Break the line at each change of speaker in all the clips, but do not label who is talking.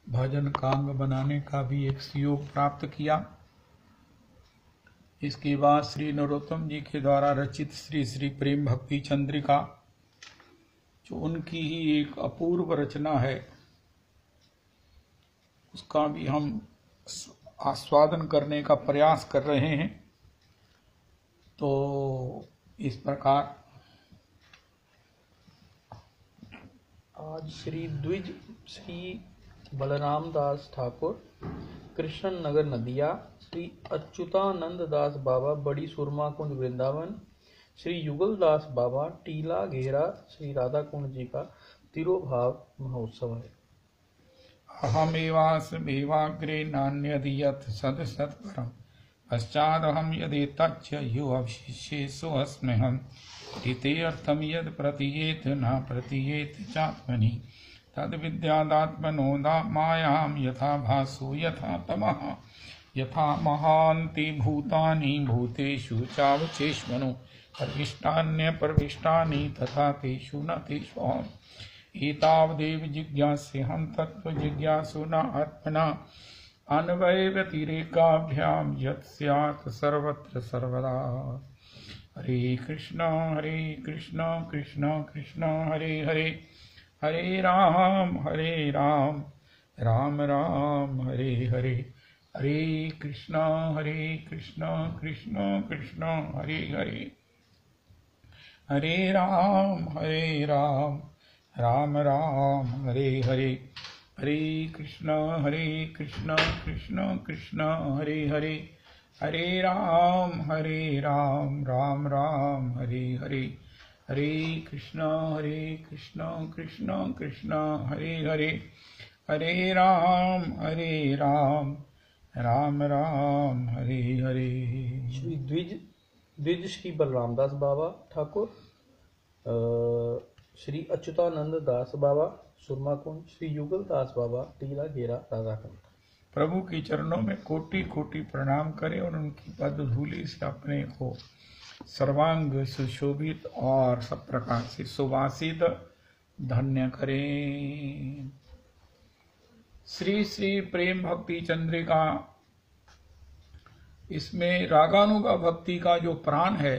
भजन Kong बनाने का भी एक सुयोग प्राप्त किया। इसके बाद श्री नरोत्तम जी के द्वारा रचित श्री श्री प्रेम भक्ति चंद्रिका, जो उनकी ही एक अपूर्व रचना है, उसका भी हम आस्वादन करने का प्रयास कर रहे हैं। तो इस प्रकार
आज श्री द्विज श्री बलराम दास ठाकुर, कृष्ण नगर नदिया, श्री अच्युतानंद दास बाबा, बड़ी सुरमा कुंज वृंदावन, श्री युगल दास बाबा, टीला घेरा, श्री राधा कुंड जी का तिरोभाव महोत्सव है।
अहमेवाग्रे नान्यदीयत सद सत्परम पश्चादहम यदि तच्च यो अवशिष्येषु अस्म्यहम् इति अर्थम यद प्रतीयेत न प्रतीयेत चात्मनि तद विद्यादात्मनो मायां यथा भासो यथा तमः यथा महान्ति भूतानि भूतेषु चावचेष्मनो प्रविष्टान्य प्रविष्टानि तथा तेषु न तेषु अहम् एतावदेव जिज्ञास्यहं तत्व जिज्ञासुना आत्मना अन्वय व्यतिरेकाभ्याम यत् स्यात् सर्वत्र सर्वदा। हरे कृष्ण कृष्ण कृष्ण हरे हरे, हरे राम राम राम हरे हरे, हरे कृष्ण कृष्ण कृष्ण हरे हरे, हरे राम राम राम हरे हरे, हरे कृष्ण कृष्ण कृष्ण हरे हरे, हरे राम राम राम हरे हरे, हरे कृष्ण कृष्ण कृष्ण हरे हरे, हरे राम राम राम हरे हरे।
श्री द्विज श्री बलराम दास बाबा ठाकुर, श्री अच्युतानंद दास बाबा सुरमा कुंज, श्री युगल दास बाबा, टीला घेरा, राधाकुंड।
प्रभु के चरणों में कोटि कोटि प्रणाम करें और उनकी पद धूलि से अपने को सर्वांग सुशोभित और सब प्रकार से सुवासित धन्य करें। श्री श्री प्रेम भक्ति चंद्रिका, इसमें रागानुगा भक्ति का जो प्राण है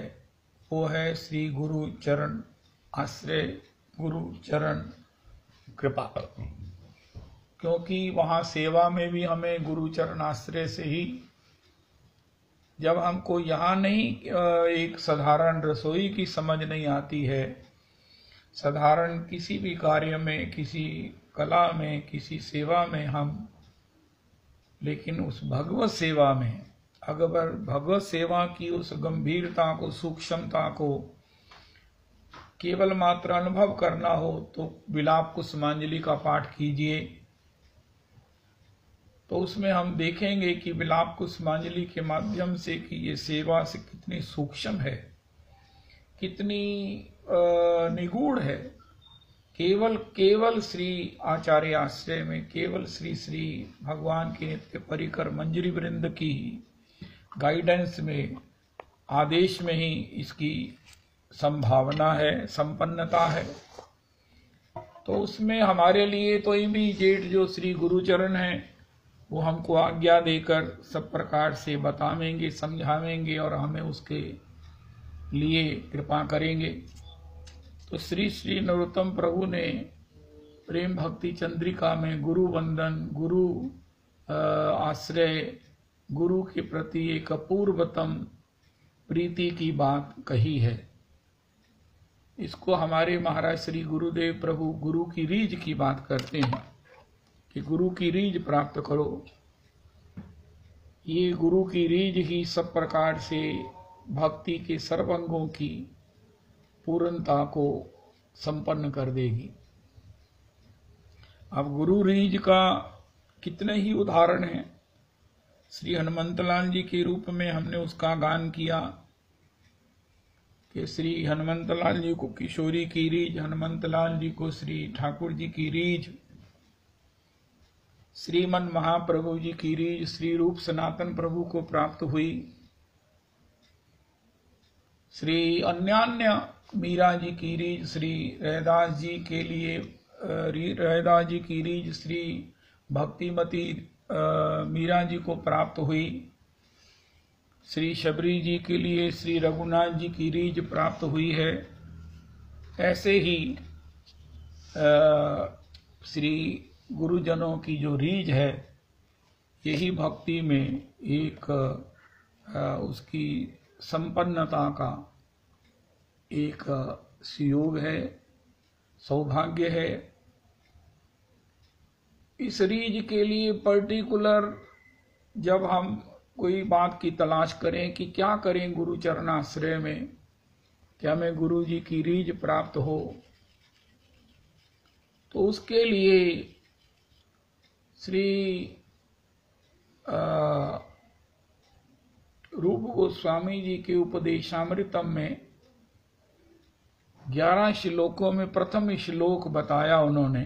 वो है श्री गुरु चरण आश्रय, गुरु चरण कृपा, क्योंकि वहाँ सेवा में भी हमें गुरु चरण आश्रय से ही, जब हमको यहाँ नहीं एक साधारण रसोई की समझ नहीं आती है, साधारण किसी भी कार्य में, किसी कला में, किसी सेवा में हम, लेकिन उस भगवत सेवा में अगर भगवत सेवा की उस गंभीरता को, सूक्ष्मता को केवल मात्र अनुभव करना हो तो विलाप कुसुमांजलि का पाठ कीजिए, तो उसमें हम देखेंगे कि विलाप कुसुमांजलि के माध्यम से कि ये सेवा से कितनी सूक्ष्म है, कितनी निगूढ़ है। केवल श्री आचार्य आश्रय में, केवल श्री श्री भगवान के नित्य परिकर मंजरी वृंद की गाइडेंस में, आदेश में ही इसकी संभावना है, संपन्नता है। तो उसमें हमारे लिए तो इमीडिएट जो श्री गुरुचरण है वो हमको आज्ञा देकर सब प्रकार से बतावेंगे, समझावेंगे और हमें उसके लिए कृपा करेंगे। तो श्री श्री नरोत्तम प्रभु ने प्रेम भक्ति चंद्रिका में गुरु वंदन, गुरु आश्रय, गुरु के प्रति एक अपूर्वतम प्रीति की बात कही है। इसको हमारे महाराज श्री गुरुदेव प्रभु गुरु की रीझ की बात करते हैं कि गुरु की रीझ प्राप्त करो। ये गुरु की रीझ ही सब प्रकार से भक्ति के सर्वांगों की पूर्णता को संपन्न कर देगी। अब गुरु रीझ का कितने ही उदाहरण हैं। श्री हनुमंतलाल जी के रूप में हमने उसका गान किया कि श्री हनुमंतलाल जी को किशोरी की रीझ, हनुमंतलाल जी को श्री ठाकुर जी की रीझ, श्रीमन महाप्रभु जी की रीझ श्री रूप सनातन प्रभु को प्राप्त हुई। श्री अन्यान्य मीरा जी की रीझ, श्री रैदास जी के लिए रैदास जी की रीझ श्री भक्तिमती मीरा जी को प्राप्त हुई, श्री शबरी जी के लिए श्री रघुनाथ जी की रीझ प्राप्त हुई है, ऐसे ही श्री गुरुजनों की जो रीझ है, यही भक्ति में एक उसकी संपन्नता का एक सुयोग है, सौभाग्य है। इस रीझ के लिए पर्टिकुलर जब हम कोई बात की तलाश करें कि क्या करें गुरु चरणाश्रय में, क्या हमें गुरु जी की रीझ प्राप्त हो, तो उसके लिए श्री रूप गोस्वामी जी के उपदेशामृतम में 11 श्लोकों में प्रथम श्लोक बताया उन्होंने,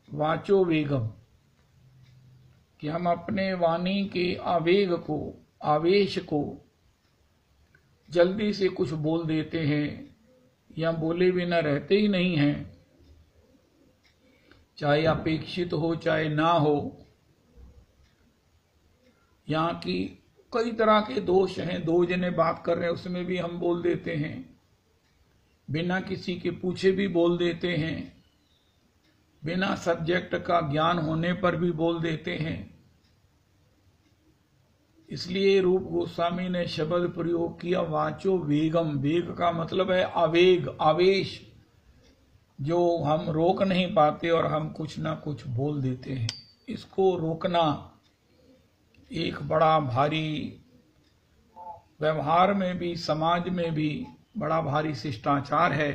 वाचो वेगम, कि हम अपने वाणी के आवेग को, आवेश को जल्दी से कुछ बोल देते हैं या बोले बिना रहते ही नहीं हैं, चाहे अपेक्षित हो चाहे ना हो। यहाँ की कई तरह के दोष हैं, दो जने बात कर रहे हैं उसमें भी हम बोल देते हैं, बिना किसी के पूछे भी बोल देते हैं, बिना सब्जेक्ट का ज्ञान होने पर भी बोल देते हैं। इसलिए रूप गोस्वामी ने शब्द प्रयोग किया वाचो वेगम। वेग का मतलब है आवेग, आवेश, जो हम रोक नहीं पाते और हम कुछ ना कुछ बोल देते हैं। इसको रोकना एक बड़ा भारी, व्यवहार में भी समाज में भी बड़ा भारी शिष्टाचार है,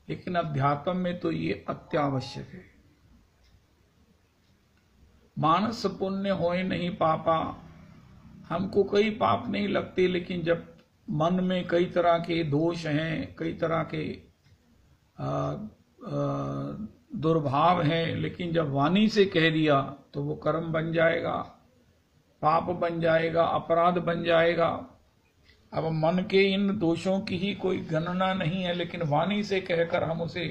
लेकिन अध्यात्म में तो ये अत्यावश्यक है। मानस पुण्य होए नहीं पापा, हमको कई पाप नहीं लगते, लेकिन जब मन में कई तरह के दोष हैं, कई तरह के दुर्भाव हैं, लेकिन जब वाणी से कह दिया तो वो कर्म बन जाएगा, पाप बन जाएगा, अपराध बन जाएगा। अब मन के इन दोषों की ही कोई गणना नहीं है, लेकिन वाणी से कहकर हम उसे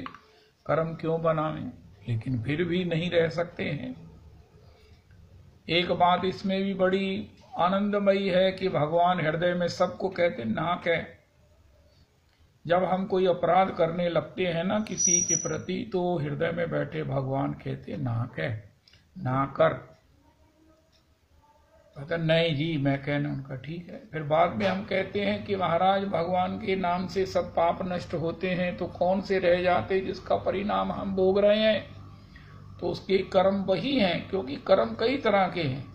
कर्म क्यों बनावें, लेकिन फिर भी नहीं रह सकते हैं। एक बात इसमें भी बड़ी आनंदमयी है कि भगवान हृदय में सबको कहते नाक है। जब हम कोई अपराध करने लगते हैं ना किसी के प्रति, तो हृदय में बैठे भगवान कहते नाक है, ना कर। कहते नहीं जी, मैं कहना उनका ठीक है। फिर बाद में हम कहते हैं कि महाराज भगवान के नाम से सब पाप नष्ट होते हैं, तो कौन से रह जाते जिसका परिणाम हम भोग रहे हैं। तो उसके कर्म वही हैं, क्योंकि कर्म कई तरह के हैं।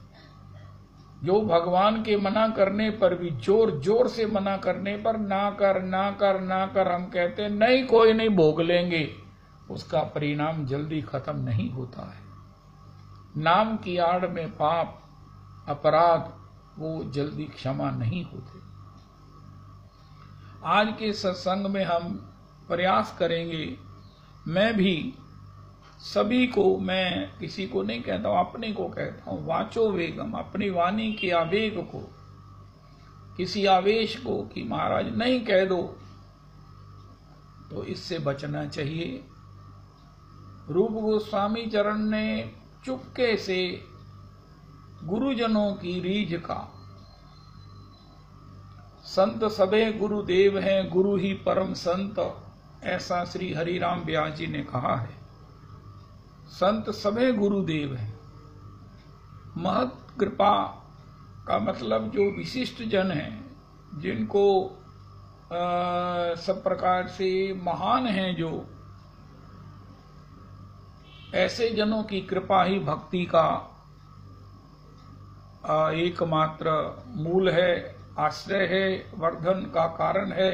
जो भगवान के मना करने पर भी, जोर जोर से मना करने पर, ना कर ना कर ना कर, हम कहते हैं नहीं कोई नहीं भोग लेंगे, उसका परिणाम जल्दी खत्म नहीं होता है। नाम की आड़ में पाप अपराध वो जल्दी क्षमा नहीं होते। आज के सत्संग में हम प्रयास करेंगे, मैं भी सभी को, मैं किसी को नहीं कहता हूं, अपने को कहता हूं, वाचो वेगम, अपनी वाणी के आवेग को, किसी आवेश को कि महाराज नहीं कह दो, तो इससे बचना चाहिए। रूप गोस्वामी चरण ने चुपके से गुरुजनों की रीझ का, संत सबे गुरुदेव हैं, गुरु ही परम संत, ऐसा श्री हरिराम व्यास जी ने कहा है। संत सभे गुरुदेव हैं। महत कृपा का मतलब जो विशिष्ट जन हैं, जिनको सब प्रकार से महान हैं, जो ऐसे जनों की कृपा ही भक्ति का एकमात्र मूल है, आश्रय है, वर्धन का कारण है।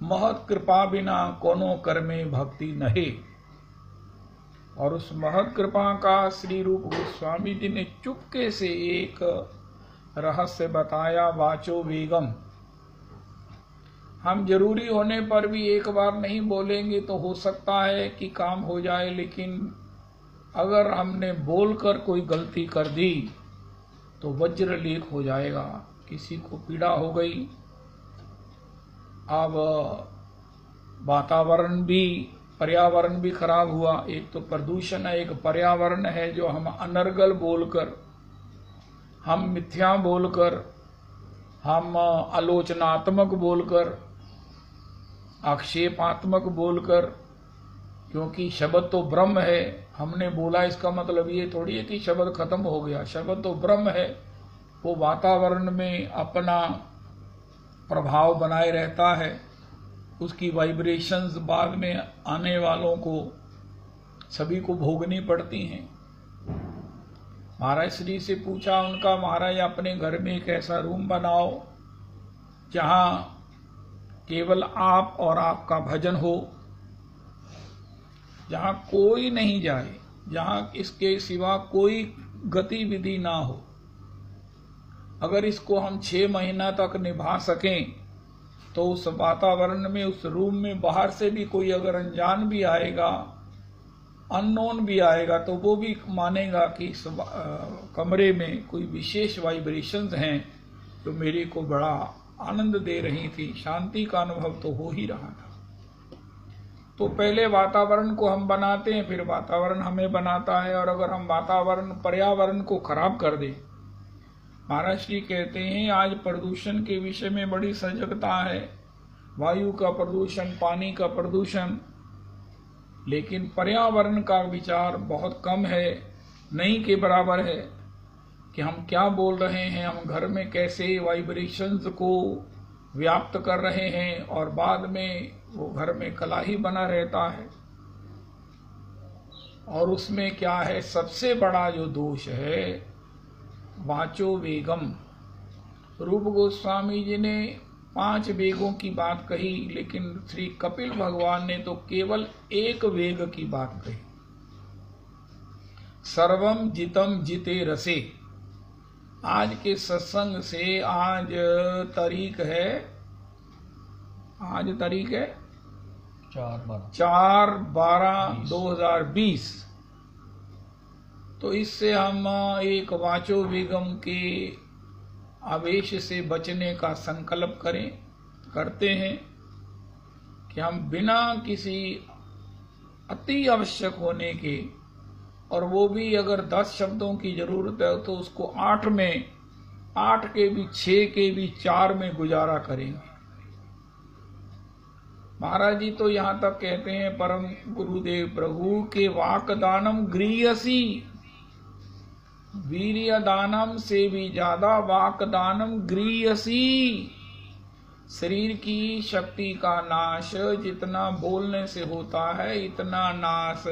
महत कृपा बिना कोनो कर्मे भक्ति नहे। और उस महत कृपा का श्री रूप गोस्वामी जी ने चुपके से एक रहस्य बताया, वाचो वेगम। हम जरूरी होने पर भी एक बार नहीं बोलेंगे तो हो सकता है कि काम हो जाए, लेकिन अगर हमने बोलकर कोई गलती कर दी तो वज्र लेख हो जाएगा, किसी को पीड़ा हो गई। अब वातावरण भी पर्यावरण भी खराब हुआ। एक तो प्रदूषण है, एक पर्यावरण है जो हम अनर्गल बोलकर, हम मिथ्या बोलकर, हम आलोचनात्मक बोलकर, आक्षेपात्मक बोलकर, क्योंकि शब्द तो ब्रह्म है, हमने बोला इसका मतलब ये थोड़ी है कि शब्द खत्म हो गया। शब्द तो ब्रह्म है, वो वातावरण में अपना प्रभाव बनाए रहता है, उसकी वाइब्रेशंस बाद में आने वालों को सभी को भोगनी पड़ती हैं। महाराज श्री से पूछा उनका, महाराज अपने घर में एक ऐसा रूम बनाओ जहां केवल आप और आपका भजन हो, जहां कोई नहीं जाए, जहां इसके सिवा कोई गतिविधि ना हो। अगर इसको हम 6 महीना तक निभा सकें तो उस वातावरण में, उस रूम में बाहर से भी कोई अगर अनजान भी आएगा, अननोन भी आएगा, तो वो भी मानेगा कि इस कमरे में कोई विशेष वाइब्रेशंस हैं जो मेरे को बड़ा आनंद दे रही थी। शांति का अनुभव तो हो ही रहा था। तो पहले वातावरण को हम बनाते हैं, फिर वातावरण हमें बनाता है। और अगर हम वातावरण, पर्यावरण को खराब कर दें, महाराज श्री कहते हैं आज प्रदूषण के विषय में बड़ी सजगता है, वायु का प्रदूषण, पानी का प्रदूषण, लेकिन पर्यावरण का विचार बहुत कम है, नहीं के बराबर है कि हम क्या बोल रहे हैं, हम घर में कैसे वाइब्रेशंस को व्याप्त कर रहे हैं, और बाद में वो घर में कला ही बना रहता है। और उसमें क्या है, सबसे बड़ा जो दोष है, वाचो वेगम। रूप गोस्वामी जी ने 5 वेगों की बात कही, लेकिन श्री कपिल भगवान ने तो केवल एक वेग की बात कही, सर्वम जितम जिते रसे। आज के सत्संग से, आज तारीख है 4/12/2020। तो इससे हम एक वाचो वेगम के आवेश से बचने का संकल्प करते हैं कि हम बिना किसी अति आवश्यक होने के, और वो भी अगर 10 शब्दों की जरूरत है तो उसको 8 में, 8 के भी, 6 के भी 4 में गुजारा करेंगे। महाराज जी तो यहां तक कहते हैं, परम गुरुदेव प्रभु के वाकदानम गृहसी, वीर्य दानम से भी ज्यादा वाकदानम गृहसी। शरीर की शक्ति का नाश जितना बोलने से होता है, इतना नाश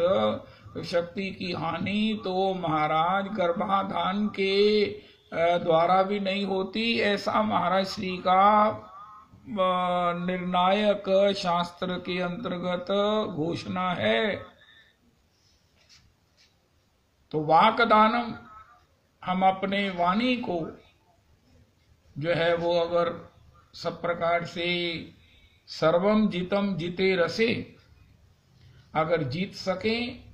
शक्ति की हानि तो महाराज गर्भाधान के द्वारा भी नहीं होती। ऐसा महाराज श्री का निर्णायक शास्त्र के अंतर्गत घोषणा है। तो वाकदानम, हम अपने वाणी को जो है वो अगर सब प्रकार से सर्वम जितम जिते रसे अगर जीत सकें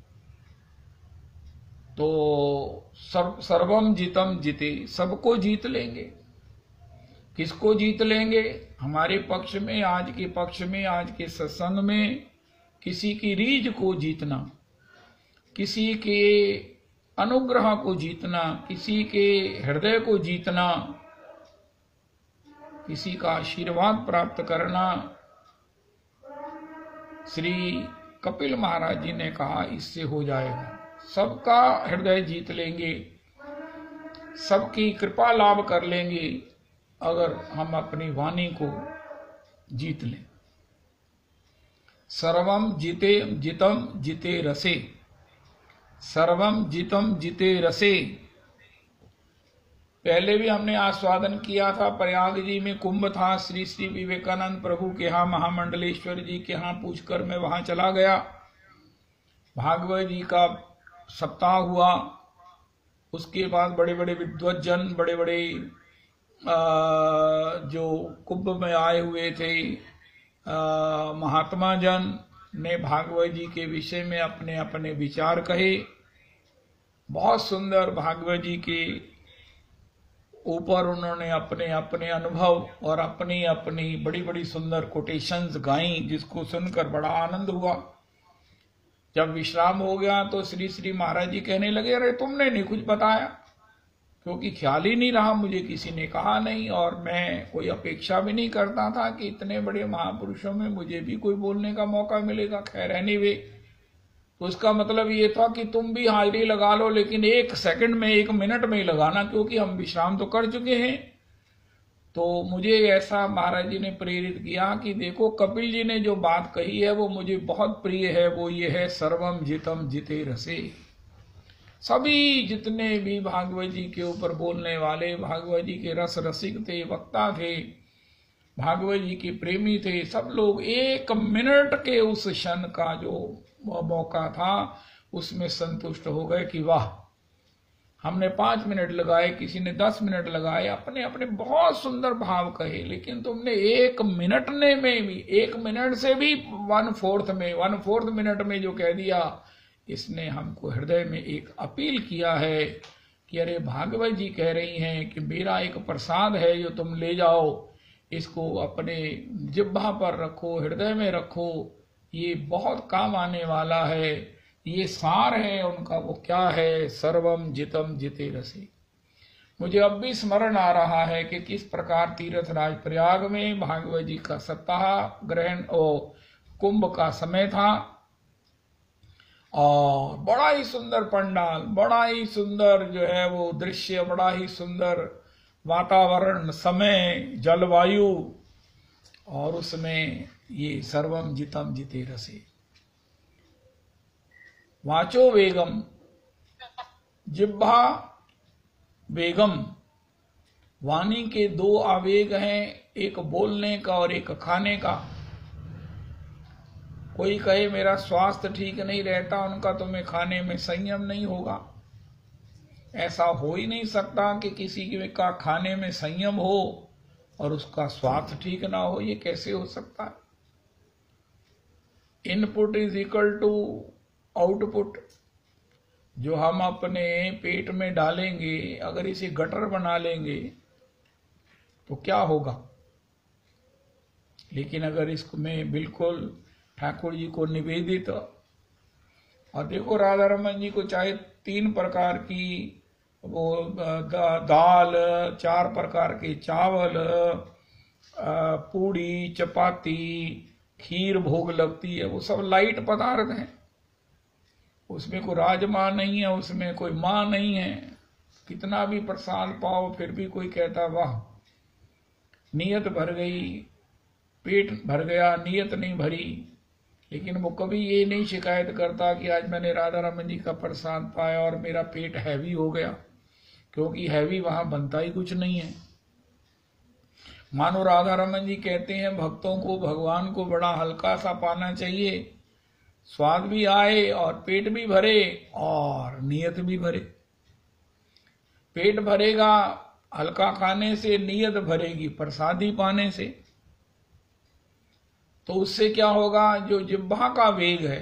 तो सर्वम जितम जिते, सबको जीत लेंगे। किसको जीत लेंगे? हमारे पक्ष में, आज के पक्ष में, आज के सत्संग में किसी की रीझ को जीतना, किसी के अनुग्रह को जीतना, किसी के हृदय को जीतना, किसी का आशीर्वाद प्राप्त करना। श्री कपिल महाराज जी ने कहा इससे हो जाएगा। सबका हृदय जीत लेंगे, सबकी कृपा लाभ कर लेंगे अगर हम अपनी वाणी को जीत लें। सर्वम जिते जितम जिते रसे, सर्वम जितम जिते रसे। पहले भी हमने आस्वादन किया था, प्रयाग जी में कुंभ था, श्री श्री विवेकानंद प्रभु के यहाँ, महामंडलेश्वर जी के यहाँ पूछकर मैं वहां चला गया। भागवत जी का सप्ताह हुआ, उसके बाद बड़े बड़े विद्वज्जन, बड़े बड़े जो कुंभ में आए हुए थे महात्मा जन ने भागवत जी के विषय में अपने अपने विचार कहे। बहुत सुंदर भागवत जी के ऊपर उन्होंने अपने अपने अनुभव और अपनी अपनी बड़ी बड़ी सुंदर कोटेशंस गाई, जिसको सुनकर बड़ा आनंद हुआ। जब विश्राम हो गया तो श्री श्री महाराज जी कहने लगे, अरे तुमने नहीं कुछ बताया, क्योंकि ख्याल ही नहीं रहा, मुझे किसी ने कहा नहीं, और मैं कोई अपेक्षा भी नहीं करता था कि इतने बड़े महापुरुषों में मुझे भी कोई बोलने का मौका मिलेगा। खैर एनीवे, तो इसका मतलब ये था कि तुम भी हाजिरी लगा लो, लेकिन 1 सेकंड में 1 मिनट में ही लगाना, क्योंकि हम विश्राम तो कर चुके हैं। तो मुझे ऐसा महाराज जी ने प्रेरित किया कि देखो, कपिल जी ने जो बात कही है वो मुझे बहुत प्रिय है। वो ये है, सर्वम जितम जिते रसे। सभी जितने भी भागवत जी के ऊपर बोलने वाले, भागवत जी के रस रसिक थे, वक्ता थे, भागवत जी के प्रेमी थे, सब लोग 1 मिनट के उस क्षण का जो मौका था उसमें संतुष्ट हो गए कि वाह, हमने 5 मिनट लगाए, किसी ने 10 मिनट लगाए, अपने अपने बहुत सुंदर भाव कहे, लेकिन तुमने 1 मिनट में भी, 1 मिनट से भी 1/4 मिनट में जो कह दिया, इसने हमको हृदय में एक अपील किया है कि अरे भागवत जी कह रही हैं कि मेरा एक प्रसाद है जो तुम ले जाओ, इसको अपने जिह्वा पर रखो, हृदय में रखो, ये बहुत काम आने वाला है। ये सार है उनका। वो क्या है? सर्वम जितम जिते रसे। मुझे अब भी स्मरण आ रहा है कि किस प्रकार तीर्थराज प्रयाग में भागवत जी का सप्ताह ग्रहण कुंभ का समय था, और बड़ा ही सुंदर पंडाल, बड़ा ही सुंदर जो है वो दृश्य, बड़ा ही सुंदर वातावरण, समय, जलवायु, और उसमें ये सर्वम जितम जिते रसे। वाचो वेगम, जिह्वा वेगम। वाणी के 2 आवेग हैं, एक बोलने का और एक खाने का। कोई कहे मेरा स्वास्थ्य ठीक नहीं रहता, उनका तुम्हें खाने में संयम नहीं होगा। ऐसा हो ही नहीं सकता कि किसी का खाने में संयम हो और उसका स्वास्थ्य ठीक ना हो। ये कैसे हो सकता है? Input is equal to output. जो हम अपने पेट में डालेंगे, अगर इसे गटर बना लेंगे तो क्या होगा? लेकिन अगर इसमें बिल्कुल ठाकुर जी को निवेदित, और देखो राधा रमन जी को चाहे 3 प्रकार की वो दाल, 4 प्रकार के चावल, पूड़ी, चपाती, खीर भोग लगती है, वो सब लाइट पदार्थ हैं। उसमें कोई राजमा नहीं है, उसमें कोई माँ नहीं है। कितना भी प्रसाद पाओ फिर भी कोई कहता वाह, नियत भर गई, पेट भर गया, नियत नहीं भरी। लेकिन वो कभी ये नहीं शिकायत करता कि आज मैंने राधा रमन जी का प्रसाद पाया और मेरा पेट हैवी हो गया, क्योंकि हैवी वहां बनता ही कुछ नहीं है। मानो राधा रमन जी कहते हैं भक्तों को, भगवान को बड़ा हल्का सा पाना चाहिए, स्वाद भी आए और पेट भी भरे और नियत भी भरे। पेट भरेगा हल्का खाने से, नियत भरेगी प्रसादी पाने से। तो उससे क्या होगा? जो जिह्वा का वेग है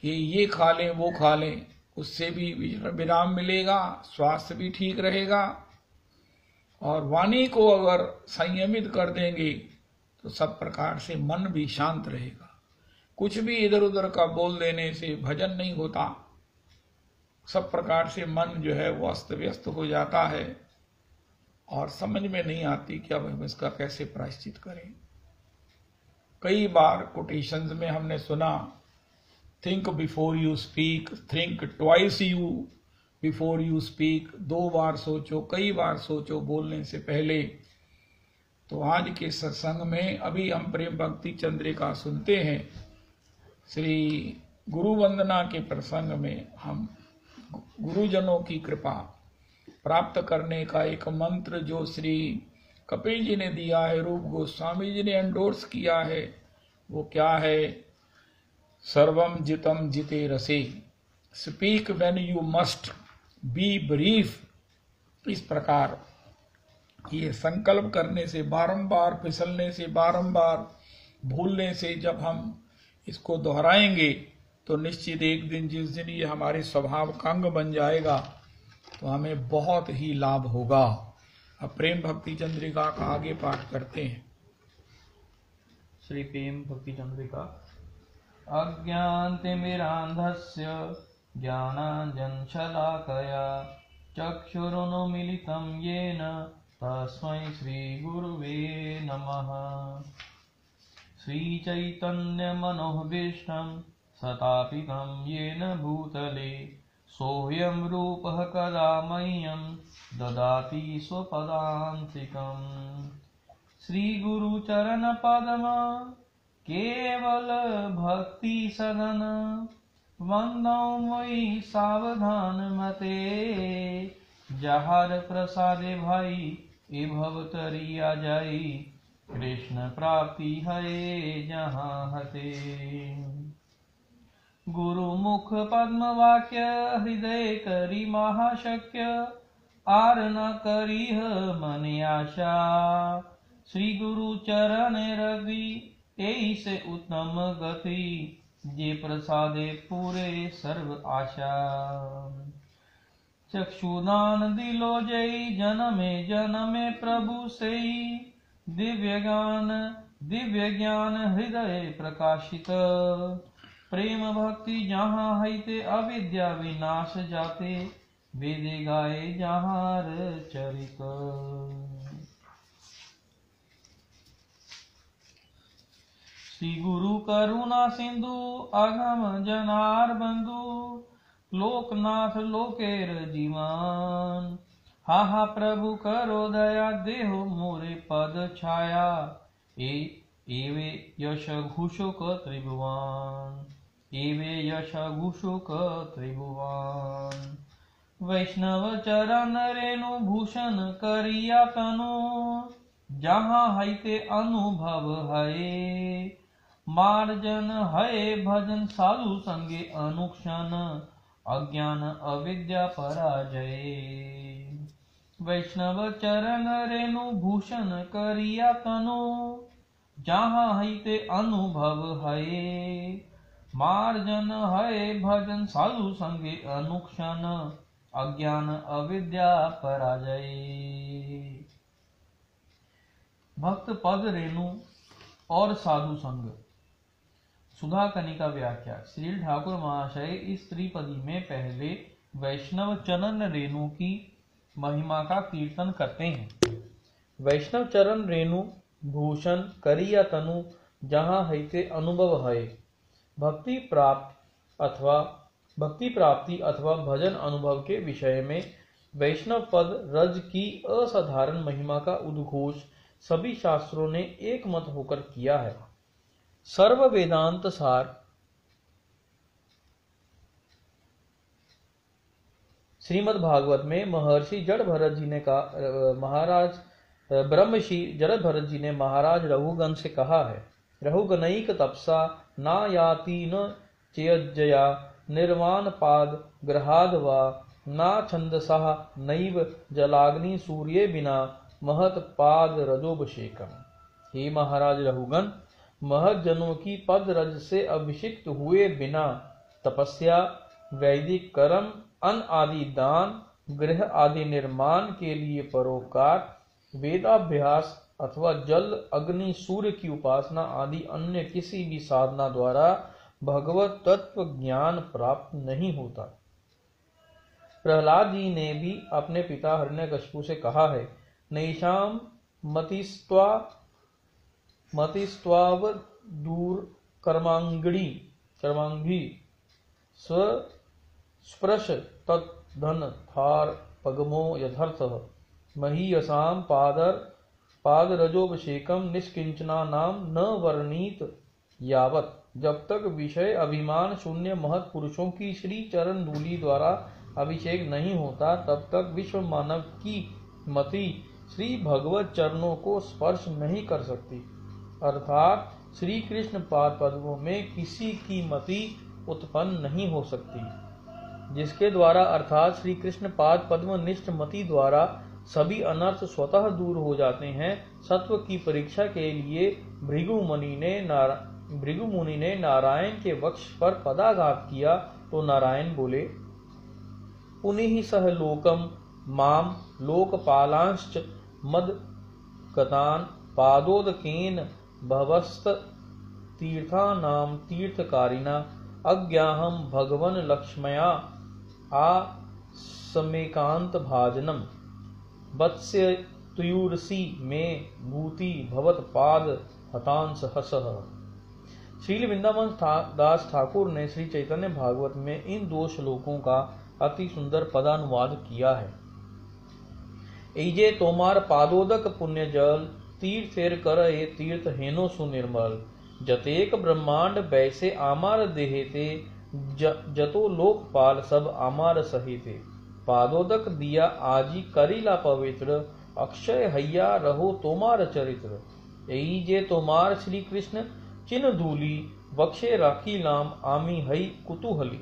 कि ये खा लें वो खा लें, उससे भी विराम मिलेगा, स्वास्थ्य भी ठीक रहेगा। और वाणी को अगर संयमित कर देंगे तो सब प्रकार से मन भी शांत रहेगा। कुछ भी इधर उधर का बोल देने से भजन नहीं होता, सब प्रकार से मन जो है वो अस्त व्यस्त हो जाता है और समझ में नहीं आती कि अब हम इसका कैसे प्रायश्चित करें। कई बार कोटेशंस में हमने सुना, think before you speak, think twice you before you speak. 2 बार सोचो, कई बार सोचो बोलने से पहले। तो आज के सत्संग में अभी हम प्रेम भक्ति चंद्रिका सुनते हैं। श्री गुरु वंदना के प्रसंग में हम गुरुजनों की कृपा प्राप्त करने का एक मंत्र जो श्री कपिल जी ने दिया है, रूप गोस्वामी जी ने एंडोर्स किया है, वो क्या है? सर्वम जितम जिते रसे। Speak when you must, B brief. इस प्रकार ये संकल्प करने से, बारंबार फिसलने से, बारंबार भूलने से जब हम इसको दोहराएंगे तो निश्चित एक दिन, जिस दिन ये हमारे स्वभाव का अंग बन जाएगा, तो हमें बहुत ही लाभ होगा। अब प्रेम भक्ति चंद्रिका का आगे पाठ करते हैं।
श्री प्रेम भक्ति चंद्रिका। अज्ञानतिमिरान्धस्य ज्ञानाञ्जनशलाकया चक्षुरुन्मीलितं येन तस्मै श्रीगुरुवे नमः। श्रीचैतन्यमनोभीष्टं स्थापितं येन भूतले सोऽयं रूपः कदा मह्यं ददाति स्वपदान्तिकम्। श्रीगुरुचरणपद्म केवल भक्ति सदन वंदौ वै सावधान मते जहार प्रसादे भाई ए भवतरिया जाई कृष्ण प्राप्ति है जहाँ हते। गुरु मुख पद्म वाक्य हृदय करी महाशक्य आर न करीह मन आशा। श्री गुरु चरण रवि ऐसे उत्तम गति जे प्रसादे पूरे सर्व आशा। चक्षुदान दिलो जय जनमे जनमे प्रभु से दिव्य ज्ञान हृदय प्रकाशित। प्रेम भक्ति जहाँ हैते अविद्या विनाश जाते वेदे गाए जहाँ चरित। श्री गुरु करुणा सिंधु अगम जनार बंधु लोकनाथ लोकेर जीवन। हा हा प्रभु करो दया देहो मोरे पद छाया एवे यश घुषुक त्रिभुवन एवे यश घुषुक त्रिभुवन। वैष्णव चरण रेणु भूषण करिया तनु जहाँ हैते अनुभव है। मार्जन है भजन साधु संगे अनुक्षण अज्ञान अविद्या पराजय। वैष्णव चरण रेणु भूषण करिया तनु जहाँ हैते अनुभव है। मार्जन है भजन साधु संगे अनुक्षण अज्ञान अविद्या पराजय। भक्त पद रेणु और साधु संग। सुधा कनिका व्याख्या। श्री ठाकुर महाशय इस त्रिपदी में पहले वैष्णव चरण रेणु की महिमा का कीर्तन करते हैं। वैष्णव चरण रेणु भूषण करिया तनु जहाँ हैते अनुभव है। भक्ति प्राप्ति अथवा भजन अनुभव के विषय में वैष्णव पद रज की असाधारण महिमा का उद्घोष सभी शास्त्रों ने एक मत होकर किया है। सर्व वेदांत सार श्रीमद् भागवत में महर्षि जड़ भरत जी ने ब्रह्मषि जड़ भरत जी ने महाराज रघुगण से कहा है। रघुगणैक तपसा ना याति न चेयज्जया निर्वाण पाद ग्रहाद वा ना छंदसा नैव जलाग्नि सूर्ये बिना महत पाद रजोभिषेकम। हे महाराज रघुगण, महत जनों की पद रज से अभिषिक्त हुए बिना तपस्या, वैदिक कर्म, अन्न आदि दान, गृह आदि निर्माण के लिए परोपकार, वेदाभ्यास अथवा जल अग्नि सूर्य की उपासना आदि अन्य किसी भी साधना द्वारा भगवत तत्व ज्ञान प्राप्त नहीं होता। प्रहलाद जी ने भी अपने पिता हिरण्यकशिपु से कहा है, नैषाम मतिस्त्वाव दूर कर्मांगी स्पृश तद्धन थार पगमो यथर्थः महीयसाम पादरजोभिषेकम निष्किंचना नाम न वर्णीत यावत। जब तक विषय अभिमान शून्य महत् पुरुषों की श्री चरण धूलि द्वारा अभिषेक नहीं होता, तब तक विश्व मानव की मति श्री भगवत चरणों को स्पर्श नहीं कर सकती। अर्थात श्री कृष्ण पाद पद्मों में किसी की मति उत्पन्न नहीं हो सकती, जिसके द्वारा अर्थात श्री कृष्ण पाद पद्म निष्ठ मति द्वारा सभी अनर्थ स्वतः दूर हो जाते हैं। सत्व की परीक्षा के लिए भृगु मुनि ने नारायण के वक्ष पर पदाघात किया तो नारायण बोले, पुनिः सह लोकम माम लोकपालांश्च मद गतान पादोदकेन भवस्त तीर्थानाम तीर्थकारिणा अज्ञाहम भगवन लक्ष्मया आ समेकांत भाजनम वत्स्य तुयूरसी में भूति भवत पाद हतांस हसह। श्री वृंदावन दास ठाकुर ने श्री चैतन्य भागवत में इन 2 श्लोकों का अति सुंदर पदानुवाद किया है। एजे तोमार पादोदक पुण्य जल तीर्थेर कर ए तीर्थ हेनो सुनिर्मल जतेक ब्रह्मांड बैसे आमार देहेते जतो लोकपाल सब आमार सहिते पादोदक दिया आजी करीला पवित्र अक्षय हैया रहो तोमार चरित्र एई जे तोमार श्री कृष्ण चिन्ह धूली वक्षे राखी लाम आमी हई कुतूहली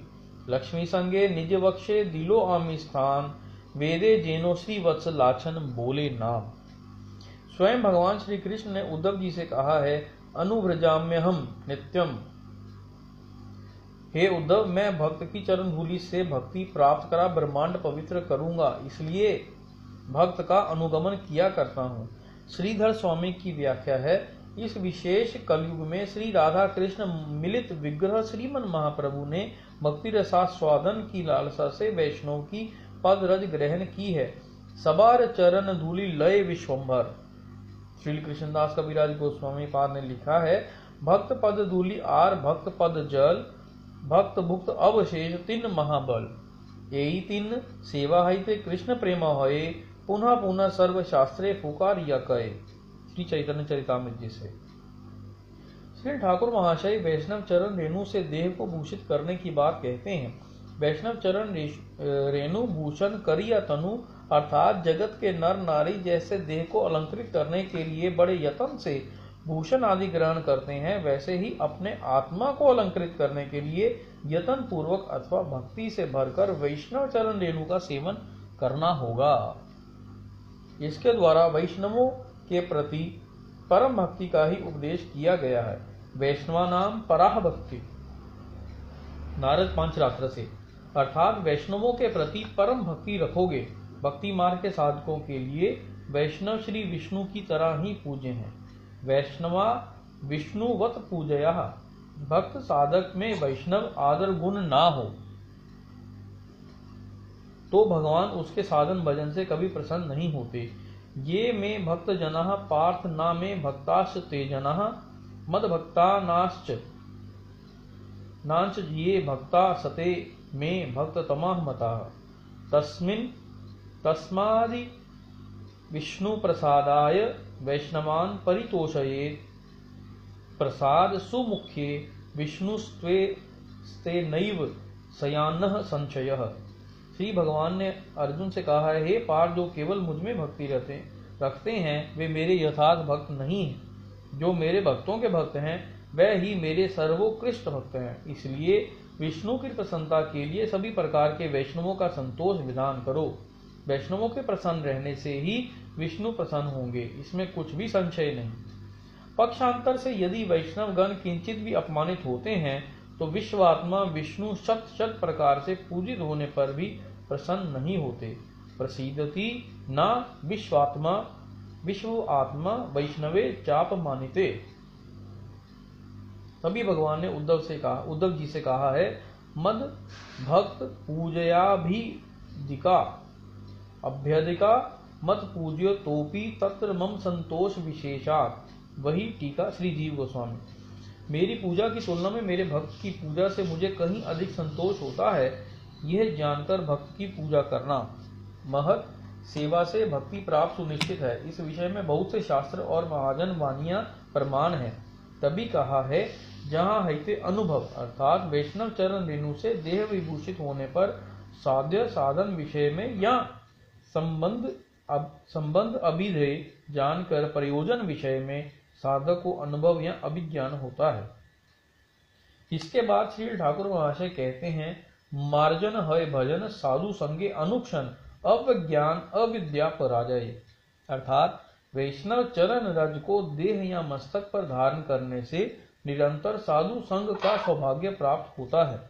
लक्ष्मी संगे निज वक्षे दिलो आमी स्थान वेदे जेनो श्री वत्स लाछन बोले नाम। स्वयं भगवान श्री कृष्ण ने उद्धव जी से कहा है अनुव्रजाम्य हम नित्यम। हे उद्धव, मैं भक्त की चरण धूलि से भक्ति प्राप्त करा ब्रह्मांड पवित्र करूंगा, इसलिए भक्त का अनुगमन किया करता हूँ। श्रीधर स्वामी की व्याख्या है, इस विशेष कलयुग में श्री राधा कृष्ण मिलित विग्रह श्रीमन महाप्रभु ने भक्ति रसास्वादन की लालसा से वैष्णव की पद रज ग्रहण की है। सबार चरण धूलि लय विश्वम्भर। श्री कृष्णदास कविराज गोस्वामी पाद ने लिखा है, भक्त पद धूलि आर भक्त पद जल भक्त भुक्त अवशेष तिन महाबल यही तिन सेवा हईते कृष्ण प्रेम होए पुनः पुनः सर्व शास्त्रे पुकारिया कहे। श्री चैतन्य चरितामृत जी से। श्री ठाकुर महाशय वैष्णव चरण रेणु से देह को भूषित करने की बात कहते हैं। वैष्णव चरण रेणु भूषण करिया तनु अर्थात जगत के नर नारी जैसे देह को अलंकृत करने के लिए बड़े यत्न से भूषण आदि ग्रहण करते हैं, वैसे ही अपने आत्मा को अलंकृत करने के लिए यत्न पूर्वक अथवा भक्ति से भरकर वैष्णव चरण रेणु का सेवन करना होगा। इसके द्वारा वैष्णवों के प्रति परम भक्ति का ही उपदेश किया गया है। वैष्णवा नाम पराह भक्ति नारद पंचरात्र से अर्थात वैष्णवों के प्रति परम भक्ति रखोगे। भक्ति मार्ग के साधकों के लिए वैष्णव श्री विष्णु की तरह ही पूज्य हैं। वैष्णवा विष्णुवत पूजया। भक्त साधक में वैष्णव आदर गुण ना हो तो भगवान उसके साधन भजन से कभी प्रसन्न नहीं होते। ये में भक्त जनः पार्थ ना में भक्ताश्च ते जनः मद भक्ता नांच ये भक्ता सते में भक्त तमाह मता तस्मादि विष्णु प्रसादाय वैष्णवान परितोषयेत् प्रसाद सुमुख्ये विष्णुस्त्वे नैव सयान्नः संशयः। श्री भगवान ने अर्जुन से कहा है, हे पार्थ, जो केवल मुझ में भक्ति रखते हैं वे मेरे यथार्थ भक्त नहीं हैं। जो मेरे भक्तों के भक्त हैं वह ही मेरे सर्वोत्कृष्ट भक्त हैं। इसलिए विष्णु की प्रसन्नता के लिए सभी प्रकार के वैष्णवों का संतोष विधान करो। वैष्णवों के प्रसन्न रहने से ही विष्णु प्रसन्न होंगे, इसमें कुछ भी संशय नहीं। पक्षांतर से यदि वैष्णव गण किंचित भी अपमानित होते हैं तो विश्वात्मा विष्णु शत प्रकार से पूजित होने पर भी प्रसन्न नहीं होते। प्रसीदति न विश्वात्मा विश्व आत्मा वैष्णवे चाप मानिते। तभी भगवान ने उद्धव जी से कहा है, मद भक्त पूजयाभिधिका अभ्यधिका मत पूज्यो तोपी तत्र मम संतोष विशेषात्। वही टीका श्री जीव गोस्वामी। मेरी पूजा की तुलना में मेरे भक्त की पूजा से मुझे कहीं अधिक संतोष होता है। यह जानकर भक्त की पूजा करना महत सेवा से भक्ति प्राप्त सुनिश्चित है। इस विषय में बहुत से शास्त्र और महाजन वाणियां प्रमाण है। तभी कहा है, जहाँ हईते अनुभव अर्थात वैष्णव चरण रेणु से देह विभूषित होने पर साध्य साधन विषय में या संबंध अभिधेय जानकर प्रयोजन विषय में साधक को अनुभव या अभिज्ञान होता है। इसके बाद श्री ठाकुर महाशय कहते हैं, मार्जन है भजन साधु संगे अनुक्षण अवज्ञान अविद्या पराजय। अर्थात वैष्णव चरण रज को देह या मस्तक पर धारण करने से निरंतर साधु संग का सौभाग्य प्राप्त होता है।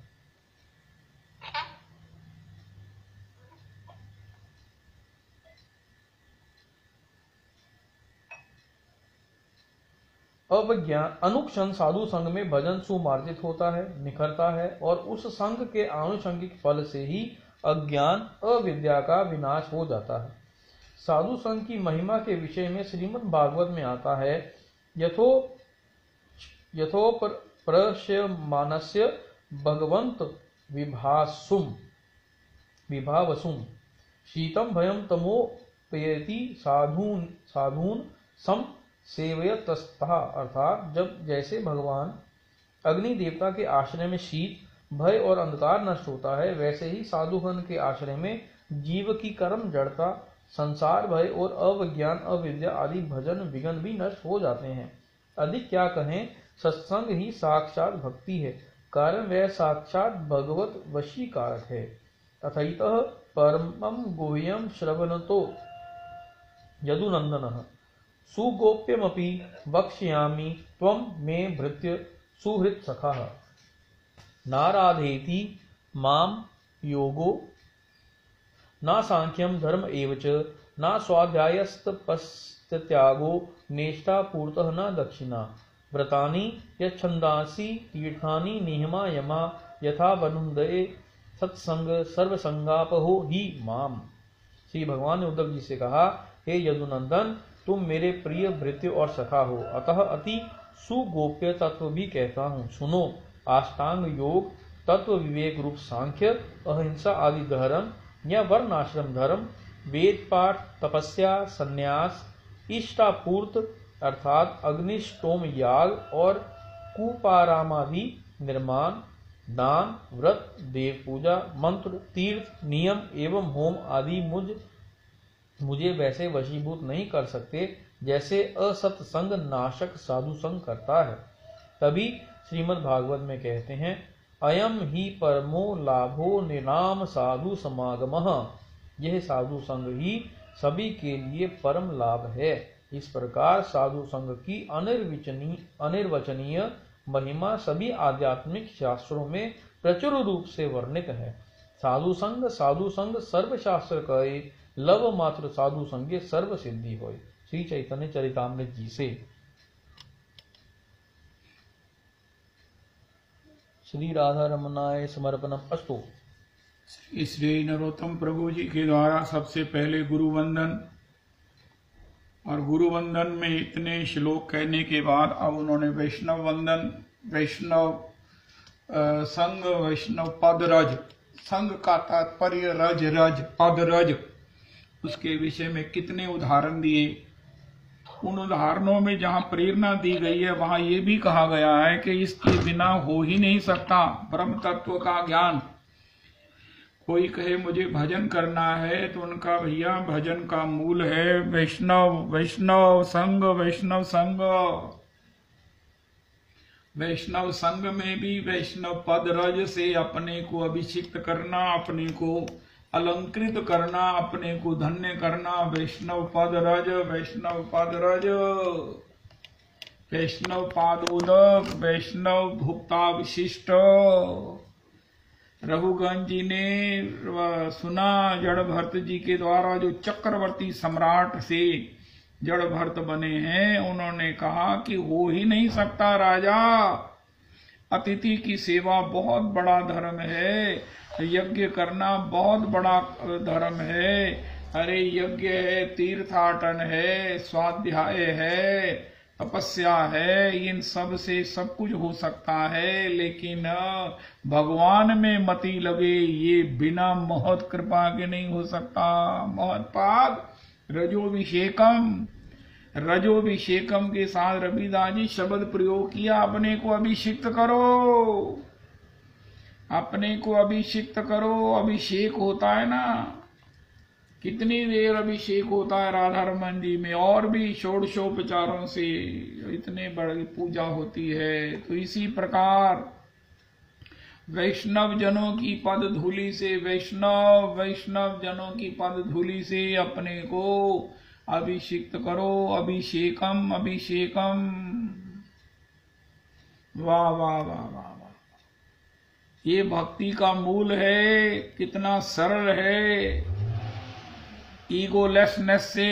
अवज्ञान अनुक्षण साधु संग में भजन सुमार्जित होता है, निखरता है, और उस संग के आनुषंगिक फल से ही अज्ञान अविद्या का विनाश हो जाता है। साधु संग की महिमा के विषय में श्रीमद् भागवत में आता है, यथोप्रश्यमानस्य भगवंत विभावसुम शीतम भयम तमोपयति साधून सम सेवयतस्तः। अर्थात जब जैसे भगवान अग्नि देवता के आश्रय में शीत, भय और अंधकार नष्ट होता है, वैसे ही साधुगण के आश्रय में जीव की कर्म जड़ता, संसार भय और अवज्ञान अविद्या आदि भजन विघ्न भी नष्ट हो जाते हैं। अधिक क्या कहें, सत्संग ही साक्षात भक्ति है, कारण वह साक्षात भगवत वशीकारक है। अथैतः परमं गुह्यं श्रवणतो यदुनंदनः सुगोप्यमपि वक्ष्यामि त्वं मे भृत्य सुहृत् सखः। नाराधेति माम योगो न सांख्यम धर्म एवच न स्वाध्यायस्तपस्त्यागो नेष्टा पूर्तः न दक्षिणा। व्रतानि यच्छन्दांसि तीर्थानि नियमा यमा यथा वनुन्दये सत्संग सर्वसंगापहो ही माम। श्री भगवान ने उद्धव जी से कहा, हे यदुनंदन, तुम मेरे प्रिय भृत्य और सखा हो, अतः अति सुगोप्य तत्व भी कहता हूँ। सुनो, अष्टांग योग, तत्व विवेक रूप सांख्य, अहिंसा आदि धर्म या वर्णाश्रम धर्म, वेद पाठ, तपस्या, संन्यास, इष्टापूर्त अर्थात अग्निष्टोम याग और कुपारामादि निर्माण, दान, व्रत, देव पूजा, मंत्र, तीर्थ, नियम एवं होम आदि मुझे वैसे वशीभूत नहीं कर सकते जैसे असत्संग नाशक साधु संग करता है। तभी श्रीमद् भागवत में कहते हैं, अयम ही परमो लाभो निराम साधु समागमः। यह साधु संग ही सभी के लिए परम लाभ है। इस प्रकार साधु संग की अनिर्वचनीय महिमा सभी आध्यात्मिक शास्त्रों में प्रचुर रूप से वर्णित है। साधु संग सर्व शास्त्र कहे, लव मात्र साधु संगे सर्व सिद्धि होय। श्री चैतन्य चरितामृत जी से। श्री राधा रमनाय समर्पणम अस्तु।
श्री नरोत्तम प्रभु जी के द्वारा सबसे पहले गुरु वंदन, और गुरु वंदन में इतने श्लोक कहने के बाद अब उन्होंने वैष्णव वंदन, वैष्णव संग, वैष्णव पद रज, संग का तात्पर्य रज, रज पद रज, उसके विषय में कितने उदाहरण दिए। उन उदाहरणों में जहाँ प्रेरणा दी गई है वहां ये भी कहा गया है कि इसके बिना हो ही नहीं सकता ब्रह्म तत्व का ज्ञान। कोई कहे मुझे भजन करना है तो उनका भैया भजन का मूल है वैष्णव, वैष्णव संग, वैष्णव संग। वैष्णव संग में भी वैष्णव पद रज से अपने को अभिषिक्त करना, अपने को अलंकृत करना, अपने को धन्य करना। वैष्णव पद रज, वैष्णव पद रज, वैष्णव पादोदक, वैष्णव भुक्ता विशिष्ट। रघुगंज जी ने सुना जड़ भरत जी के द्वारा जो चक्रवर्ती सम्राट से जड़ भरत बने हैं, उन्होंने कहा कि हो ही नहीं सकता राजा, अतिथि की सेवा बहुत बड़ा धर्म है, यज्ञ करना बहुत बड़ा धर्म है। अरे यज्ञ है, तीर्थाटन है, स्वाध्याय है, तपस्या है, इन सब से सब कुछ हो सकता है, लेकिन भगवान में मति लगे ये बिना महत कृपा के नहीं हो सकता। महत्पाद रजोभिषेकम, रजोभिषेकम के साथ रविदास जी शब्द प्रयोग किया, अपने को अभिषिक्त करो, अपने को अभिषिक्त करो। अभिषेक होता है ना, कितनी देर अभिषेक होता है राधा रमन जी में, और भी षोडशोपचारों से इतने बड़ी पूजा होती है। तो इसी प्रकार वैष्णव जनों की पद धूलि से, वैष्णव जनों की पद धूलि से अपने को अभिषिक्त करो। अभिषेकम, अभिषेकम। वाह वाह वाह वाह वाह, ये भक्ति का मूल है, कितना सरल है। ईगोलेसनेस से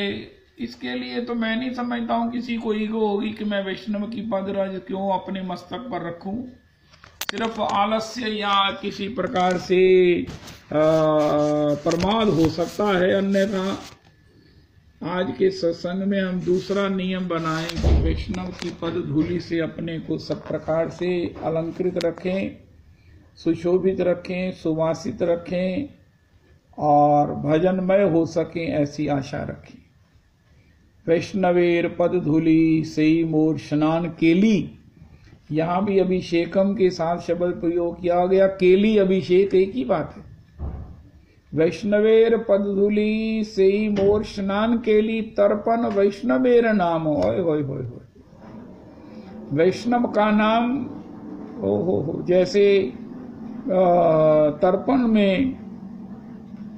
इसके लिए तो मैं नहीं समझता हूं किसी को ईगो होगी कि मैं वैष्णव की पद रज क्यों अपने मस्तक पर रखूं। सिर्फ आलस्य या किसी प्रकार से प्रमाद हो सकता है, अन्यथा आज के सत्संग में हम दूसरा नियम बनाएं कि वैष्णव की पद धूलि से अपने को सब प्रकार से अलंकृत रखें, सुशोभित रखें, सुवासित रखें और भजनमय हो सके, ऐसी आशा रखें। वैष्णवेर पद धूलि सेई मोर स्नान केली, यहां भी अभिषेकम के साथ शब्द प्रयोग किया गया। केली अभिषेक एक ही बात है। वैष्णवेर पद धूलि सेई मोर स्नान केली, तर्पण वैष्णवेर नाम। होय होय होय होय। वैष्णव का नाम हो जैसे तर्पण में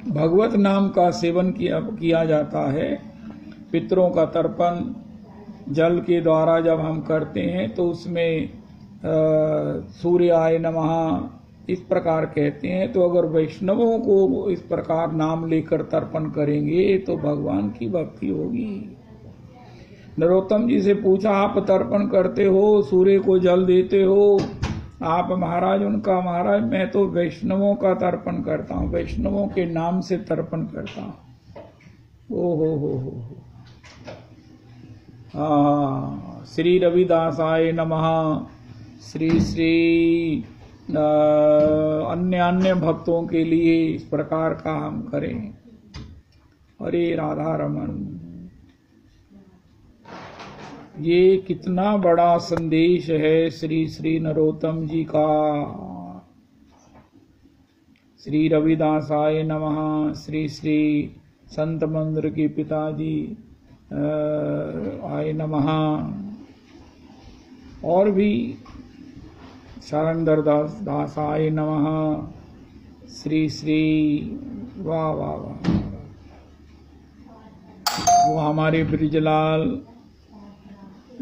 भगवत नाम का सेवन किया जाता है। पितरों का तर्पण जल के द्वारा जब हम करते हैं तो उसमें सूर्याय नमः इस प्रकार कहते हैं। तो अगर वैष्णवों को इस प्रकार नाम लेकर तर्पण करेंगे तो भगवान की भक्ति होगी। नरोत्तम जी से पूछा, आप तर्पण करते हो, सूर्य को जल देते हो, आप महाराज? उनका, महाराज मैं तो वैष्णवों का तर्पण करता हूँ, वैष्णवों के नाम से तर्पण करता हूँ। ओ हो। श्री रविदासाय नमः। श्री अन्य भक्तों के लिए इस प्रकार का हम करें। हरे राधा रमन। ये कितना बड़ा संदेश है श्री नरोत्तम जी का। श्री रविदासाय नमः। श्री संत मंदिर के पिताजी आय नमः। और भी शरणधर दास आय नमः। श्री वाह वाह वाह। वो हमारे ब्रिजलाल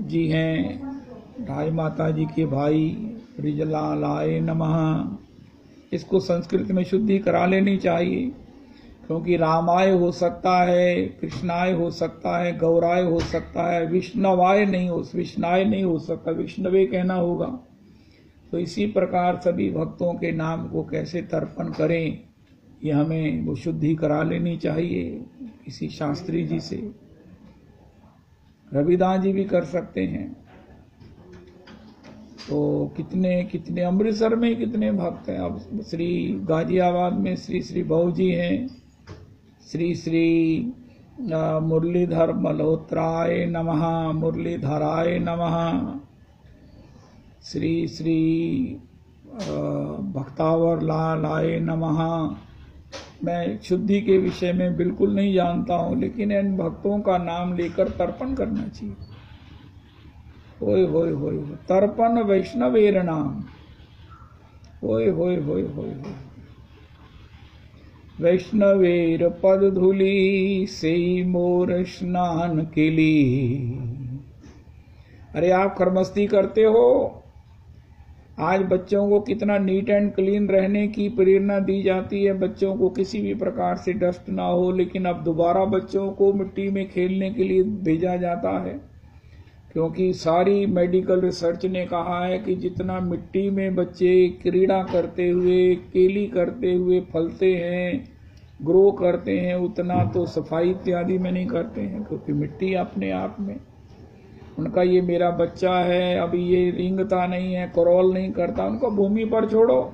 जी हैं, राय माता जी के भाई ब्रिजलाल आय नमः। इसको संस्कृत में शुद्धि करा लेनी चाहिए, क्योंकि रामाय हो सकता है, कृष्णाय हो सकता है, गौराय हो सकता है, विष्णवाय नहीं हो सकता, विष्णवे कहना होगा। तो इसी प्रकार सभी भक्तों के नाम को कैसे तर्पण करें, ये हमें वो शुद्धि करा लेनी चाहिए किसी शास्त्री जी से। रविदास जी भी कर सकते हैं। तो कितने अमृतसर में कितने भक्त हैं। अब श्री गाजियाबाद में श्री भाऊ जी हैं। श्री मुरलीधर मल्होत्राय नमः। मुरलीधराय नमः। श्री भक्तावर लाल आय नमः। मैं शुद्धि के विषय में बिल्कुल नहीं जानता हूं, लेकिन इन भक्तों का नाम लेकर तर्पण करना चाहिए। ओए होए होए, तर्पण वैष्णवेर नाम। ओए होए होए होए। वैष्णवेर पद धूलि सेई मोर स्नान केली। अरे आप खरमस्ती करते हो। आज बच्चों को कितना नीट एंड क्लीन रहने की प्रेरणा दी जाती है, बच्चों को किसी भी प्रकार से डस्ट ना हो, लेकिन अब दोबारा बच्चों को मिट्टी में खेलने के लिए भेजा जाता है, क्योंकि सारी मेडिकल रिसर्च ने कहा है कि जितना मिट्टी में बच्चे क्रीड़ा करते हुए, केली करते हुए फलते हैं, ग्रो करते हैं, उतना तो सफाई इत्यादि में नहीं करते हैं, क्योंकि मिट्टी अपने आप में उनका, ये मेरा बच्चा है, अभी ये रेंगता नहीं है, क्रॉल नहीं करता, उनको भूमि पर छोड़ो।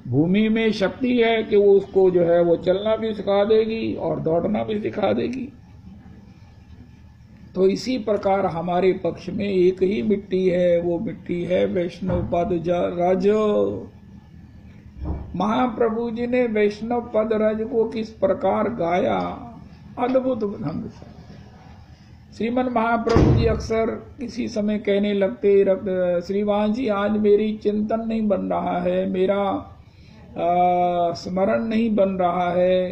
भूमि में शक्ति है कि वो उसको जो है वो चलना भी सिखा देगी और दौड़ना भी सिखा देगी। तो इसी प्रकार हमारे पक्ष में एक ही मिट्टी है, वो मिट्टी है वैष्णव पद रज। महाप्रभु जी ने वैष्णव पद रज को किस प्रकार गाया, अद्भुत ढंग से। श्रीमन महाप्रभु जी अक्सर किसी समय कहने लगते, श्रीवास जी आज मेरी चिंतन नहीं बन रहा है, मेरा स्मरण नहीं बन रहा है,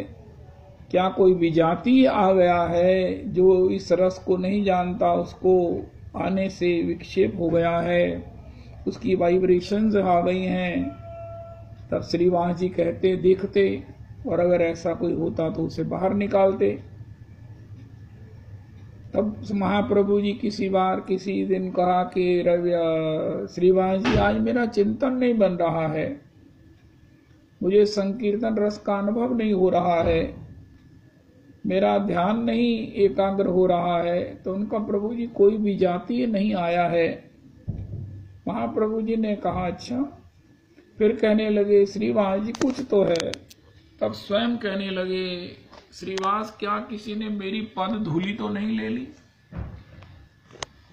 क्या कोई विजाति आ गया है जो इस रस को नहीं जानता, उसको आने से विक्षेप हो गया है, उसकी वाइब्रेशंस आ गई हैं। तब श्रीवास जी कहते, देखते, और अगर ऐसा कोई होता तो उसे बाहर निकालते। तब महाप्रभु जी किसी बार किसी दिन कहा कि श्रीवास जी, आज मेरा चिंतन नहीं बन रहा है, मुझे संकीर्तन रस का अनुभव नहीं हो रहा है, मेरा ध्यान नहीं एकाग्र हो रहा है। तो उनका प्रभु जी कोई भी जातीय नहीं आया है। महाप्रभु जी ने कहा अच्छा। फिर कहने लगे श्रीवास जी कुछ तो है। तब स्वयं कहने लगे श्रीवास, क्या किसी ने मेरी पद धूली तो नहीं ले ली?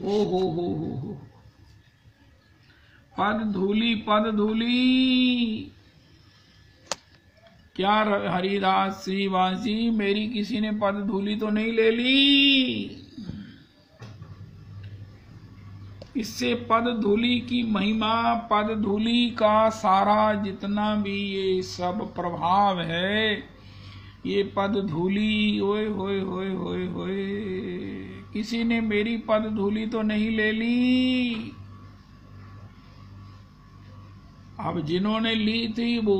ओ हो पद धूली। क्या हरिदास श्रीवास जी, मेरी किसी ने पद धूली तो नहीं ले ली? इससे पद धूली की महिमा, पद धूली का सारा जितना भी ये सब प्रभाव है, ये पद धूली, ओए होए होए होए होए, किसी ने मेरी पद धूली तो नहीं ले ली। अब जिन्होंने ली थी वो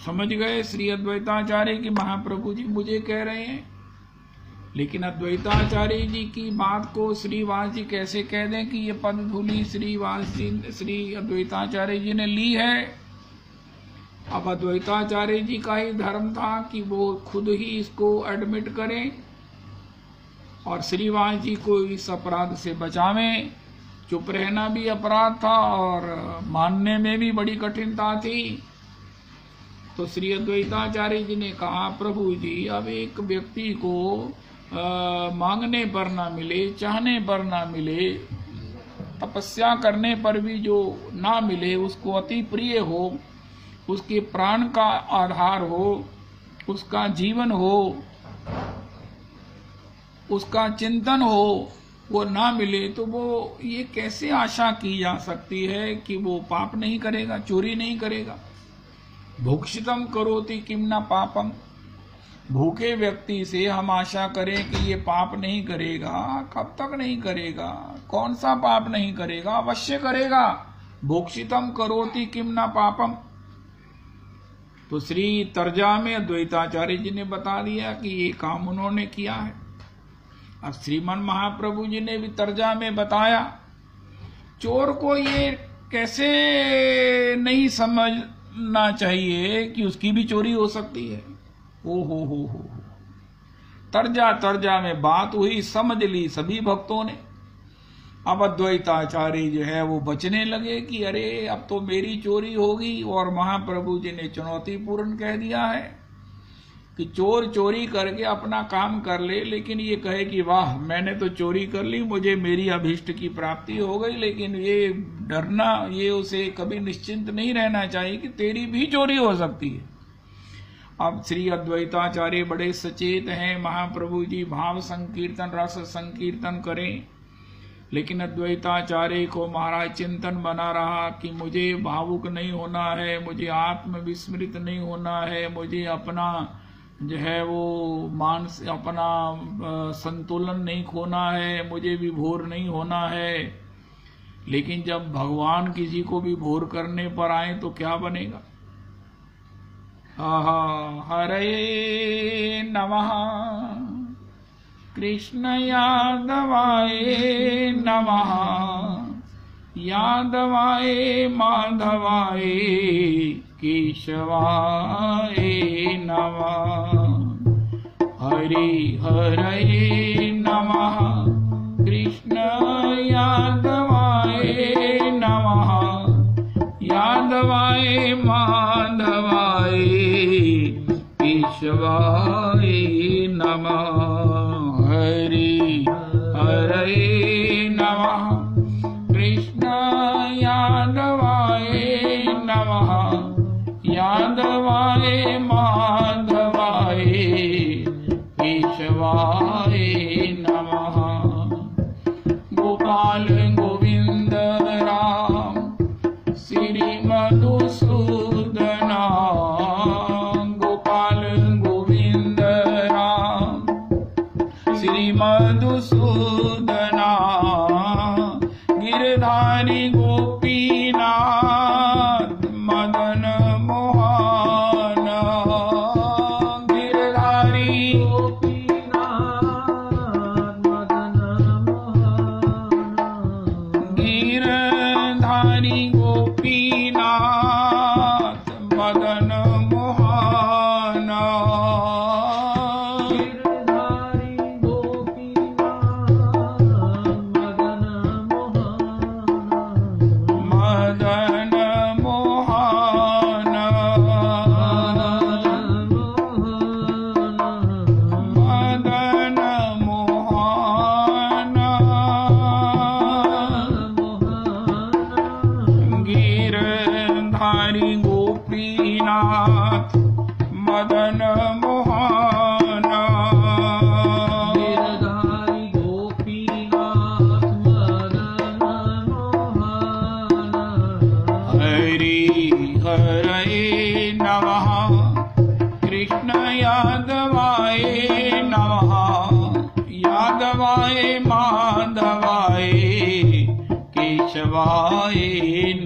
समझ गए श्री अद्वैताचार्य की महाप्रभु जी मुझे कह रहे हैं, लेकिन अद्वैताचार्य जी की बात को श्रीवास जी कैसे कह दें कि ये पद धूली श्री अद्वैताचार्य जी ने ली है। अब अद्वैताचार्य जी का ही धर्म था कि वो खुद ही इसको एडमिट करें और श्रीवास जी को इस अपराध से बचावें। चुप रहना भी अपराध था और मानने में भी बड़ी कठिनता थी। तो श्री अद्वैताचार्य जी ने कहा, प्रभु जी, अब एक व्यक्ति को मांगने पर ना मिले, चाहने पर ना मिले, तपस्या करने पर भी जो ना मिले, उसको अति प्रिय हो, उसके प्राण का आधार हो, उसका जीवन हो, उसका चिंतन हो, वो ना मिले, तो वो ये कैसे आशा की जा सकती है कि वो पाप नहीं करेगा, चोरी नहीं करेगा। भुक्षितम करोति किम न पापम। भूखे व्यक्ति से हम आशा करें कि ये पाप नहीं करेगा, कब तक नहीं करेगा? कौन सा पाप नहीं करेगा? अवश्य करेगा। भुक्षितम करोति किम न पापम। तो श्री तर्जा में अद्वैताचार्य जी ने बता दिया कि ये काम उन्होंने किया है। अब श्रीमन महाप्रभु जी ने भी तर्जा में बताया। चोर को ये कैसे नहीं समझना चाहिए कि उसकी भी चोरी हो सकती है। ओ हो तर्जा में बात हुई, समझ ली सभी भक्तों ने। अब अद्वैताचार्य जो है वो बचने लगे कि अरे अब तो मेरी चोरी होगी, और महाप्रभु जी ने चुनौतीपूर्ण कह दिया है कि चोर चोरी करके अपना काम कर ले, लेकिन ये कहे कि वाह मैंने तो चोरी कर ली, मुझे मेरी अभीष्ट की प्राप्ति हो गई, लेकिन ये डरना, ये उसे कभी निश्चिंत नहीं रहना चाहिए कि तेरी भी चोरी हो सकती है। अब श्री अद्वैताचार्य बड़े सचेत हैं, महाप्रभु जी भाव संकीर्तन रस संकीर्तन करें, लेकिन अद्वैताचार्य को महाराज चिंतन बना रहा कि मुझे भावुक नहीं होना है, मुझे आत्मविस्मृत नहीं होना है, मुझे अपना जो है वो मानस अपना संतुलन नहीं खोना है, मुझे विभोर नहीं होना है। लेकिन जब भगवान किसी को भी भोर करने पर आए तो क्या बनेगा? हरे नमः कृष्ण यादवाय नमः, यादवाय माधवाय केशवाय नमः। हरे हरे नमः कृष्ण यादवाय नमः, यादवाय माधवाय केशवाय नमः। हरे हरे नमः कृष्ण यादवाय नमः, यादवाय माधवाय केशवाय नमः। गोपाल गोविंद राम श्री मधुसूदना, गोपाल गोविंद राम श्री मधुसूदना, गिरधारी गोपीनाथ मदन मोहन, गिरधारी गोपीनाथ मोहाना
गिरधारी गोपीनाथ मदन मोहाना
मदन मोहाना मदन मोहाना गिरधारी गोपीनाथ मदन मोहाना
गिरधारी गोपीनाथ मदन मोहाना
हरि हरे नमः कृष्ण यादवाय नमः यादवाय माधवाय केशवाय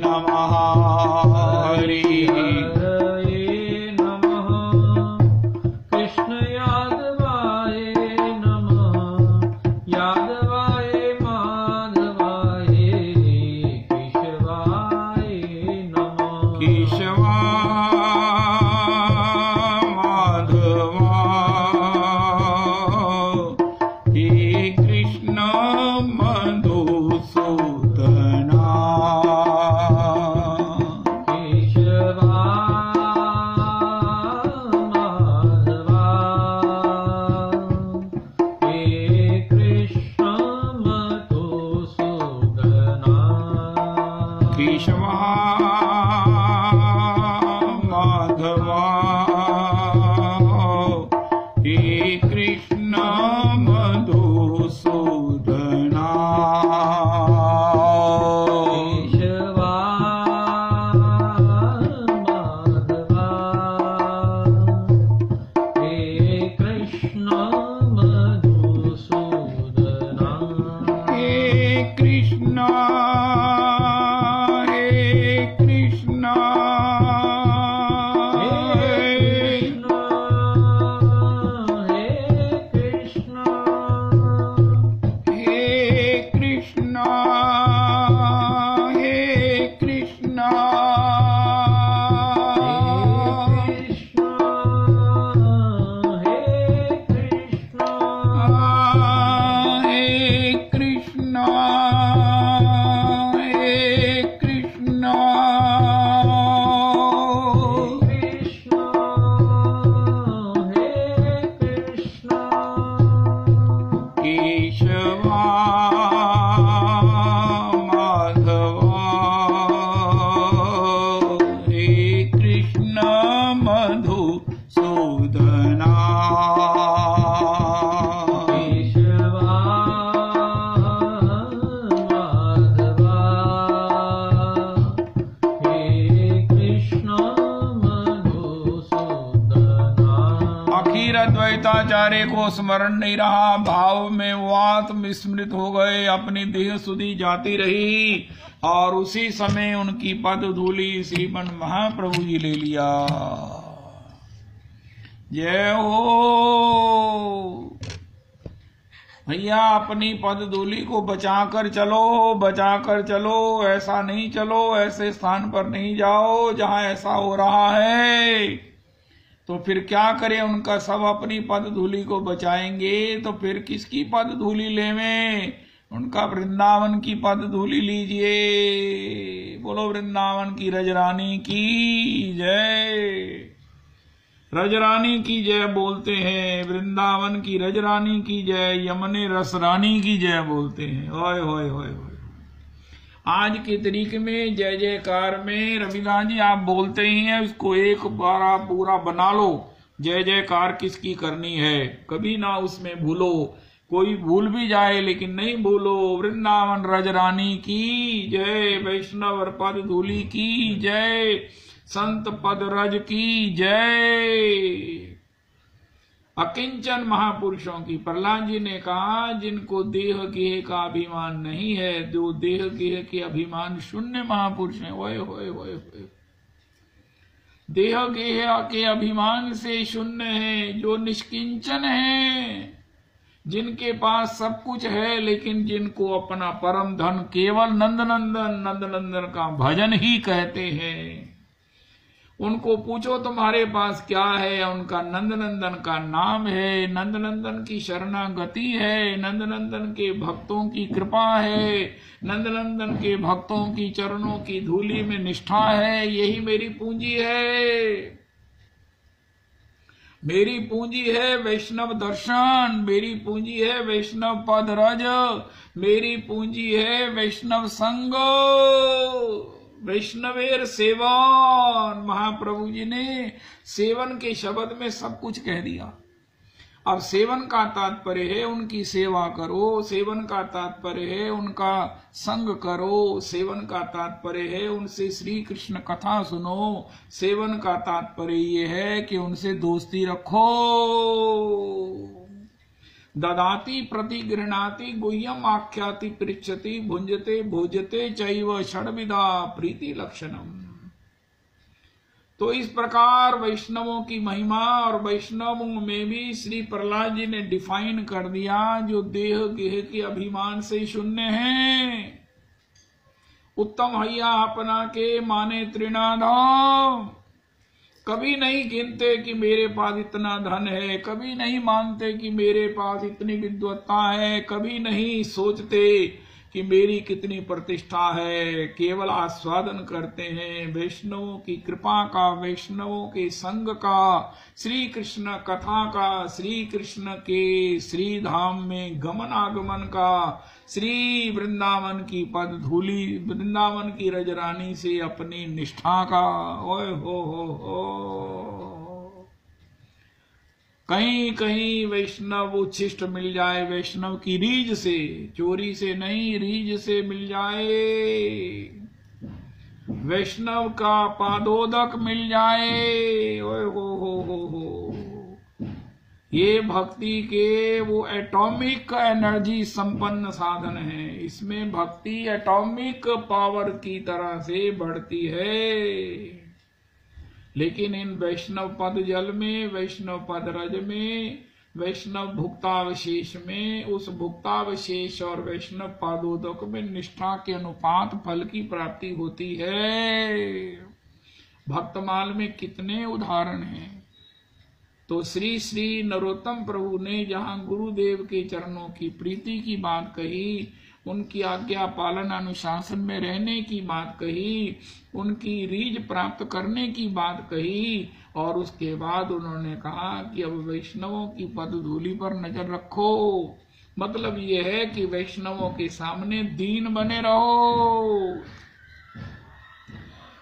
नमः हरि
हरे नमः कृष्ण यादवाय नमः यादवाय माधवाय केशवाय नमः
केशवा माधवा हे कृष्ण मधुसूदना
केशवा माधवा हे कृष्ण मधुसूदना
केशवा माधवा हे कृष्ण मधुसूदना
केशवा माधवा हे कृष्ण मधुसूदना
हे कृष्ण हे कृष्ण
हे कृष्ण
हे कृष्ण हे कृष्ण हे कृष्ण हे कृष्ण केशवा माधवा हे कृष्ण मधुसूदना आखिर अद्वैताचार्य को स्मरण नहीं रहा, भाव में वो आत्म स्मृत हो गए, अपनी देह सुधी जाती रही और उसी समय उनकी पद धूली श्रीमन महाप्रभु जी ले लिया। जय हो भैया, अपनी पद धूली को बचाकर चलो, ऐसा नहीं चलो, ऐसे स्थान पर नहीं जाओ जहां ऐसा हो रहा है। तो फिर क्या करें, उनका सब अपनी पद धूली को बचाएंगे तो फिर किसकी पद धूली लेवें? उनका वृंदावन की पद धूली लीजिए। बोलो वृंदावन की रजरानी की जय, रजरानी की जय बोलते हैं, वृंदावन की रजरानी की जय, यमुने रसरानी की जय बोलते हैं। ओए होए होए होए। आज के तरीके में जय जयकार में रविदास जी आप बोलते ही हैं, उसको एक बार आप पूरा बना लो। जय जयकार किसकी करनी है, कभी ना उसमें भूलो। कोई भूल भी जाए लेकिन नहीं भूलो। वृंदावन रजरानी की जय, वैष्णव पद धूली की जय, संत पद रज की जय। अकिंचन महापुरुषों की, प्रहलाद जी ने कहा जिनको देह गेह का अभिमान नहीं है, जो देह गेह के अभिमान शून्य महापुरुष हैं। ओए होए होए होए। देह गेह के अभिमान से शून्य है, जो निष्किंचन है, जिनके पास सब कुछ है लेकिन जिनको अपना परम धन केवल नंदनंदन का भजन ही कहते हैं, उनको पूछो तुम्हारे पास क्या है, उनका नंदनंदन का नाम है, नंदनंदन की शरणागति है, नंदनंदन के भक्तों की कृपा है, नंदनंदन के भक्तों की चरणों की धूलि में निष्ठा है। यही मेरी पूंजी है। मेरी पूंजी है वैष्णव दर्शन, मेरी पूंजी है वैष्णव पद रज, मेरी पूंजी है वैष्णव संग, वैष्णवेर सेवन। महाप्रभु जी ने सेवन के शब्द में सब कुछ कह दिया। अब सेवन का तात्पर्य है उनकी सेवा करो, सेवन का तात्पर्य है उनका संग करो, सेवन का तात्पर्य है उनसे श्री कृष्ण कथा सुनो, सेवन का तात्पर्य ये है कि उनसे दोस्ती रखो। ददाति प्रति गृह्णाति गुह्यम आख्याति पृच्छति भुंजते भोजते चैव षड्विधा प्रीति लक्षणम। तो इस प्रकार वैष्णवों की महिमा और वैष्णवों में भी श्री प्रहलाद जी ने डिफाइन कर दिया जो देह गेह के अभिमान से शून्य हैं। उत्तम हैया अपना के माने त्रिनाधाम, कभी नहीं गिनते कि मेरे पास इतना धन है, कभी नहीं मानते कि मेरे पास इतनी विद्वत्ता है, कभी नहीं सोचते कि मेरी कितनी प्रतिष्ठा है, केवल आस्वादन करते हैं वैष्णवों की कृपा का, वैष्णवों के संग का, श्री कृष्ण कथा का, श्री कृष्ण के श्री धाम में गमन आगमन का, श्री वृंदावन की पद धूली, वृंदावन की रजरानी से अपनी निष्ठा का। ओए हो कहीं कहीं वैष्णव उच्छिष्ट मिल जाए, वैष्णव की रीझ से, चोरी से नहीं रीझ से मिल जाए, वैष्णव का पादोदक मिल जाए। ओए हो ये भक्ति के वो एटॉमिक एनर्जी संपन्न साधन है। इसमें भक्ति एटॉमिक पावर की तरह से बढ़ती है। लेकिन इन वैष्णव पद जल में, वैष्णव पद रज में, वैष्णव भुक्तावशेष में, उस भुक्तावशेष और वैष्णव पादोदक में निष्ठा के अनुपात फल की प्राप्ति होती है। भक्तमाल में कितने उदाहरण हैं। तो श्री श्री नरोत्तम प्रभु ने जहां गुरुदेव के चरणों की प्रीति की बात कही, उनकी आज्ञा पालन अनुशासन में रहने की बात कही, उनकी रीझ प्राप्त करने की बात कही, और उसके बाद उन्होंने कहा कि अब वैष्णवों की पदधूलि पर नजर रखो। मतलब यह है कि वैष्णवों के सामने दीन बने रहो।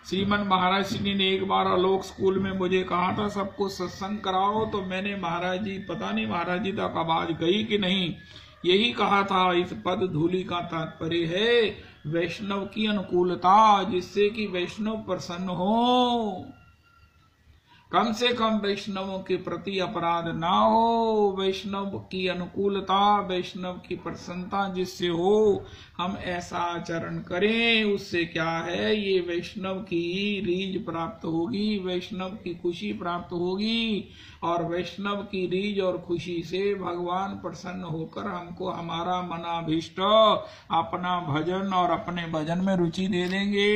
श्रीमन महाराज श्री ने एक बार आलोक स्कूल में मुझे कहा था सबको सत्संग कराओ, तो मैंने महाराज जी, पता नहीं महाराज जी तक आवाज गई कि नहीं, यही कहा था इस पद धूलि का तात्पर्य है वैष्णव की अनुकूलता, जिससे कि वैष्णव प्रसन्न हो। कम से कम वैष्णवों के प्रति अपराध ना हो, वैष्णव की अनुकूलता, वैष्णव की प्रसन्नता जिससे हो, हम ऐसा आचरण करें। उससे क्या है, ये वैष्णव की रीझ प्राप्त होगी, वैष्णव की खुशी प्राप्त होगी, और वैष्णव की रीझ और खुशी से भगवान प्रसन्न होकर हमको हमारा मनाभीष्ट अपना भजन और अपने भजन में रुचि दे देंगे।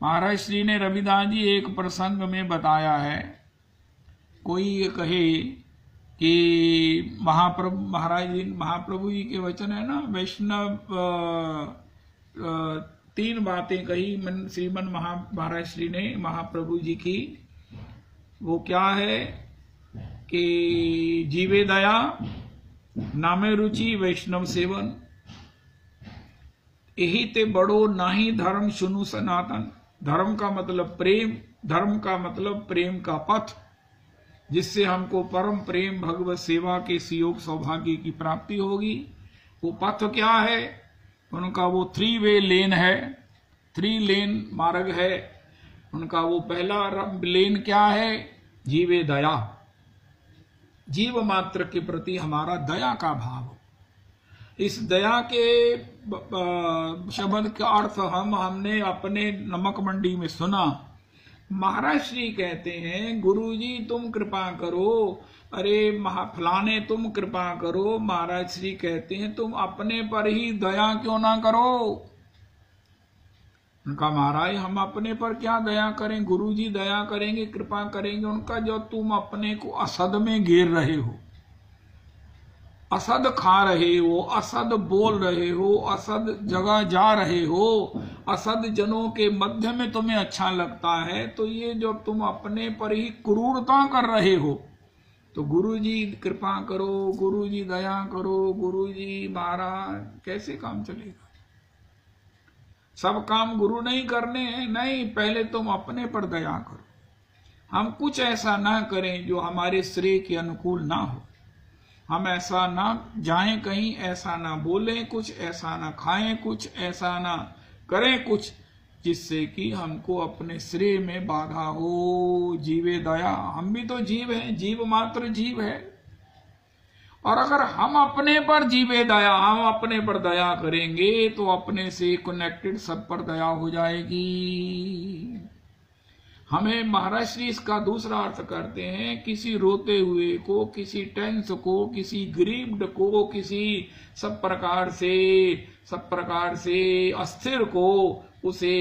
महाराज श्री ने रविदास जी एक प्रसंग में बताया है, कोई ये कहे कि महाप्रभु जी के वचन है ना, वैष्णव तीन बातें कही श्रीमन महाराज श्री ने महाप्रभु जी की। वो क्या है कि जीवे दया, नामे रुचि, वैष्णव सेवन, यही ते बड़ो नाही धर्म सुनु सनातन। धर्म का मतलब प्रेम, धर्म का मतलब प्रेम का पथ, जिससे हमको परम प्रेम भगवत सेवा के सुयोग सौभाग्य की प्राप्ति होगी। वो पथ क्या है, उनका वो 3 वे लेन है, 3 लेन मार्ग है उनका। वो पहला लेन क्या है, जीवे दया, जीव मात्र के प्रति हमारा दया का भाव। इस दया के शब्द का अर्थ हमने अपने नमक मंडी में सुना। महाराज श्री कहते हैं, गुरुजी तुम कृपा करो, अरे फलाने तुम कृपा करो। महाराज श्री कहते हैं तुम अपने पर ही दया क्यों ना करो। उनका महाराज हम अपने पर क्या दया करें, गुरु जी दया करेंगे, कृपा करेंगे। उनका जो तुम अपने को असद में घेर रहे हो, असद खा रहे हो, असद बोल रहे हो, असद जगह जा रहे हो, असद जनों के मध्य में तुम्हें अच्छा लगता है, तो ये जो तुम अपने पर ही क्रूरता कर रहे हो, तो गुरु जी कृपा करो, गुरु जी दया करो, गुरु जी महाराज, कैसे काम चलेगा? सब काम गुरु नहीं करने हैं, नहीं, पहले तुम अपने पर दया करो। हम कुछ ऐसा ना करें जो हमारे श्रेय के अनुकूल ना हो, हम ऐसा ना जाएं कहीं, ऐसा ना बोलें कुछ, ऐसा ना खाएं कुछ, ऐसा ना करें कुछ जिससे कि हमको अपने श्रेय में बाधा हो। जीवे दया, हम भी तो जीव हैं, जीव मात्र जीव है। और अगर हम अपने पर जीवे दया, हम अपने पर दया करेंगे तो अपने से कनेक्टेड सब पर दया हो जाएगी। हमें महाराज श्री इसका दूसरा अर्थ करते हैं, किसी रोते हुए को, किसी टेंस को, किसी ग्रीव्ड को, किसी सब प्रकार से अस्थिर को, उसे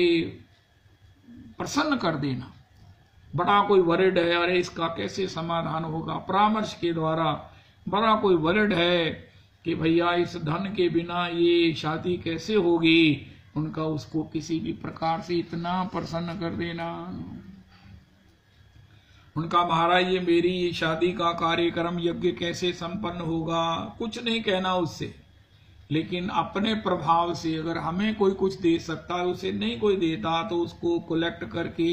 प्रसन्न कर देना। बड़ा कोई वरिड है, अरे इसका कैसे समाधान होगा, परामर्श के द्वारा बड़ा कोई वरिड है कि भैया इस धन के बिना ये शादी कैसे होगी, उनका उसको किसी भी प्रकार से इतना प्रसन्न कर देना। उनका महाराज ये मेरी शादी का कार्यक्रम यज्ञ कैसे संपन्न होगा, कुछ नहीं कहना उससे, लेकिन अपने प्रभाव से अगर हमें कोई कुछ दे सकता है, उसे नहीं कोई देता, तो उसको कलेक्ट करके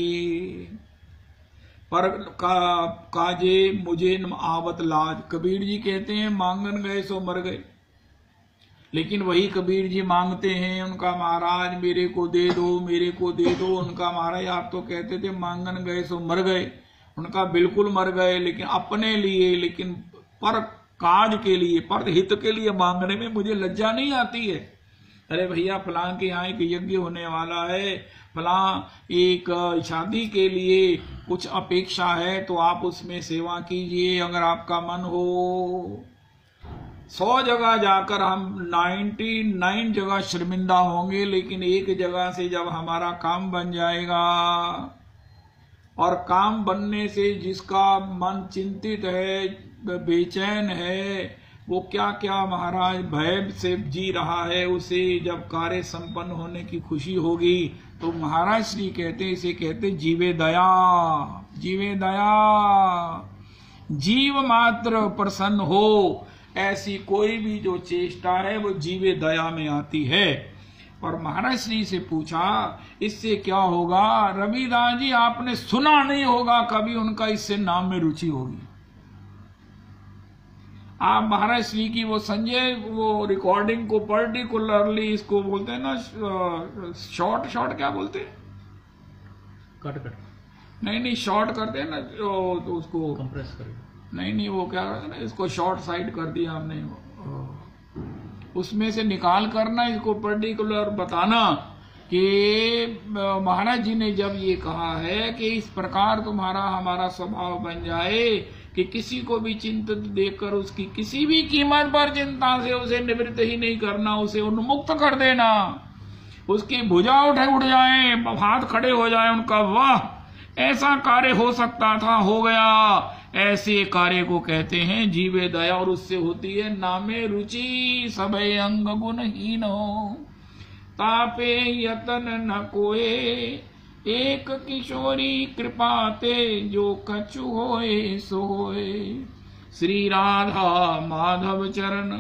पर काजे मुझे न आवत लाज। कबीर जी कहते हैं मांगन गए सो मर गए, लेकिन वही कबीर जी मांगते हैं उनका महाराज मेरे को दे दो, मेरे को दे दो। उनका महाराज आप तो कहते थे मांगन गए सो मर गए, उनका बिल्कुल मर गए, लेकिन अपने लिए, लेकिन पर काज के लिए, पर हित के लिए मांगने में मुझे लज्जा नहीं आती है। अरे भैया फलां के यहाँ एक यज्ञ होने वाला है, फलां एक शादी के लिए कुछ अपेक्षा है, तो आप उसमें सेवा कीजिए अगर आपका मन हो। 100 जगह जाकर हम 99 जगह शर्मिंदा होंगे, लेकिन एक जगह से जब हमारा काम बन जाएगा, और काम बनने से जिसका मन चिंतित है, बेचैन है, वो क्या क्या महाराज भय से जी रहा है, उसे जब कार्य संपन्न होने की खुशी होगी, तो महाराज श्री कहते, इसे कहते जीवे दया। जीवे दया, जीव मात्र प्रसन्न हो, ऐसी कोई भी जो चेष्टा है वो जीवे दया में आती है। और महाराज श्री से पूछा इससे क्या होगा? रविदास जी आपने सुना नहीं होगा कभी उनका इससे नाम में रुचि होगी। आप महाराज श्री की वो संजय वो रिकॉर्डिंग को पर्टिकुलरली इसको बोलते हैं ना, शॉर्ट क्या बोलते हैं,
कट
नहीं शॉर्ट करते हैं ना, तो उसको
कंप्रेस कर,
नहीं वो क्या करते ना, इसको शॉर्ट साइड कर दिया हमने, उसमें से निकाल करना, इसको पर्टिकुलर बताना कि महाराज जी ने जब ये कहा है कि इस प्रकार तुम्हारा हमारा स्वभाव बन जाए कि किसी को भी चिंतित देखकर उसकी किसी भी कीमत पर चिंता से उसे निवृत्त ही नहीं करना, उसे उन्मुक्त कर देना, उसकी भुजा उठ जाए, हाथ खड़े हो जाए उनका, वाह ऐसा कार्य हो सकता था, हो गया। ऐसे कार्य को कहते हैं जीवे दया, और उससे होती है नामे रुचि, सबे अंग गुणहीन हो, तापे यतन न कोए, एक किशोरी कृपाते जो कछु होए सो होए। श्री राधा माधव चरण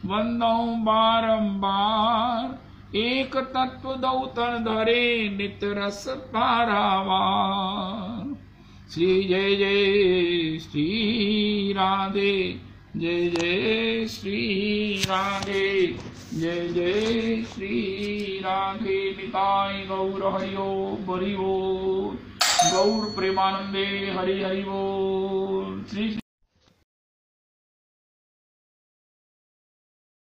वंदौ बारंबार, एक तत्व दौतन धरे नित रस पारावार। श्री जय जय श्री राधे, जय जय श्री राधे, जय जय श्री राधे। निताय गौर हरिओ बरिओ, गौर प्रेमानंदे हरि हरि बोल। श्री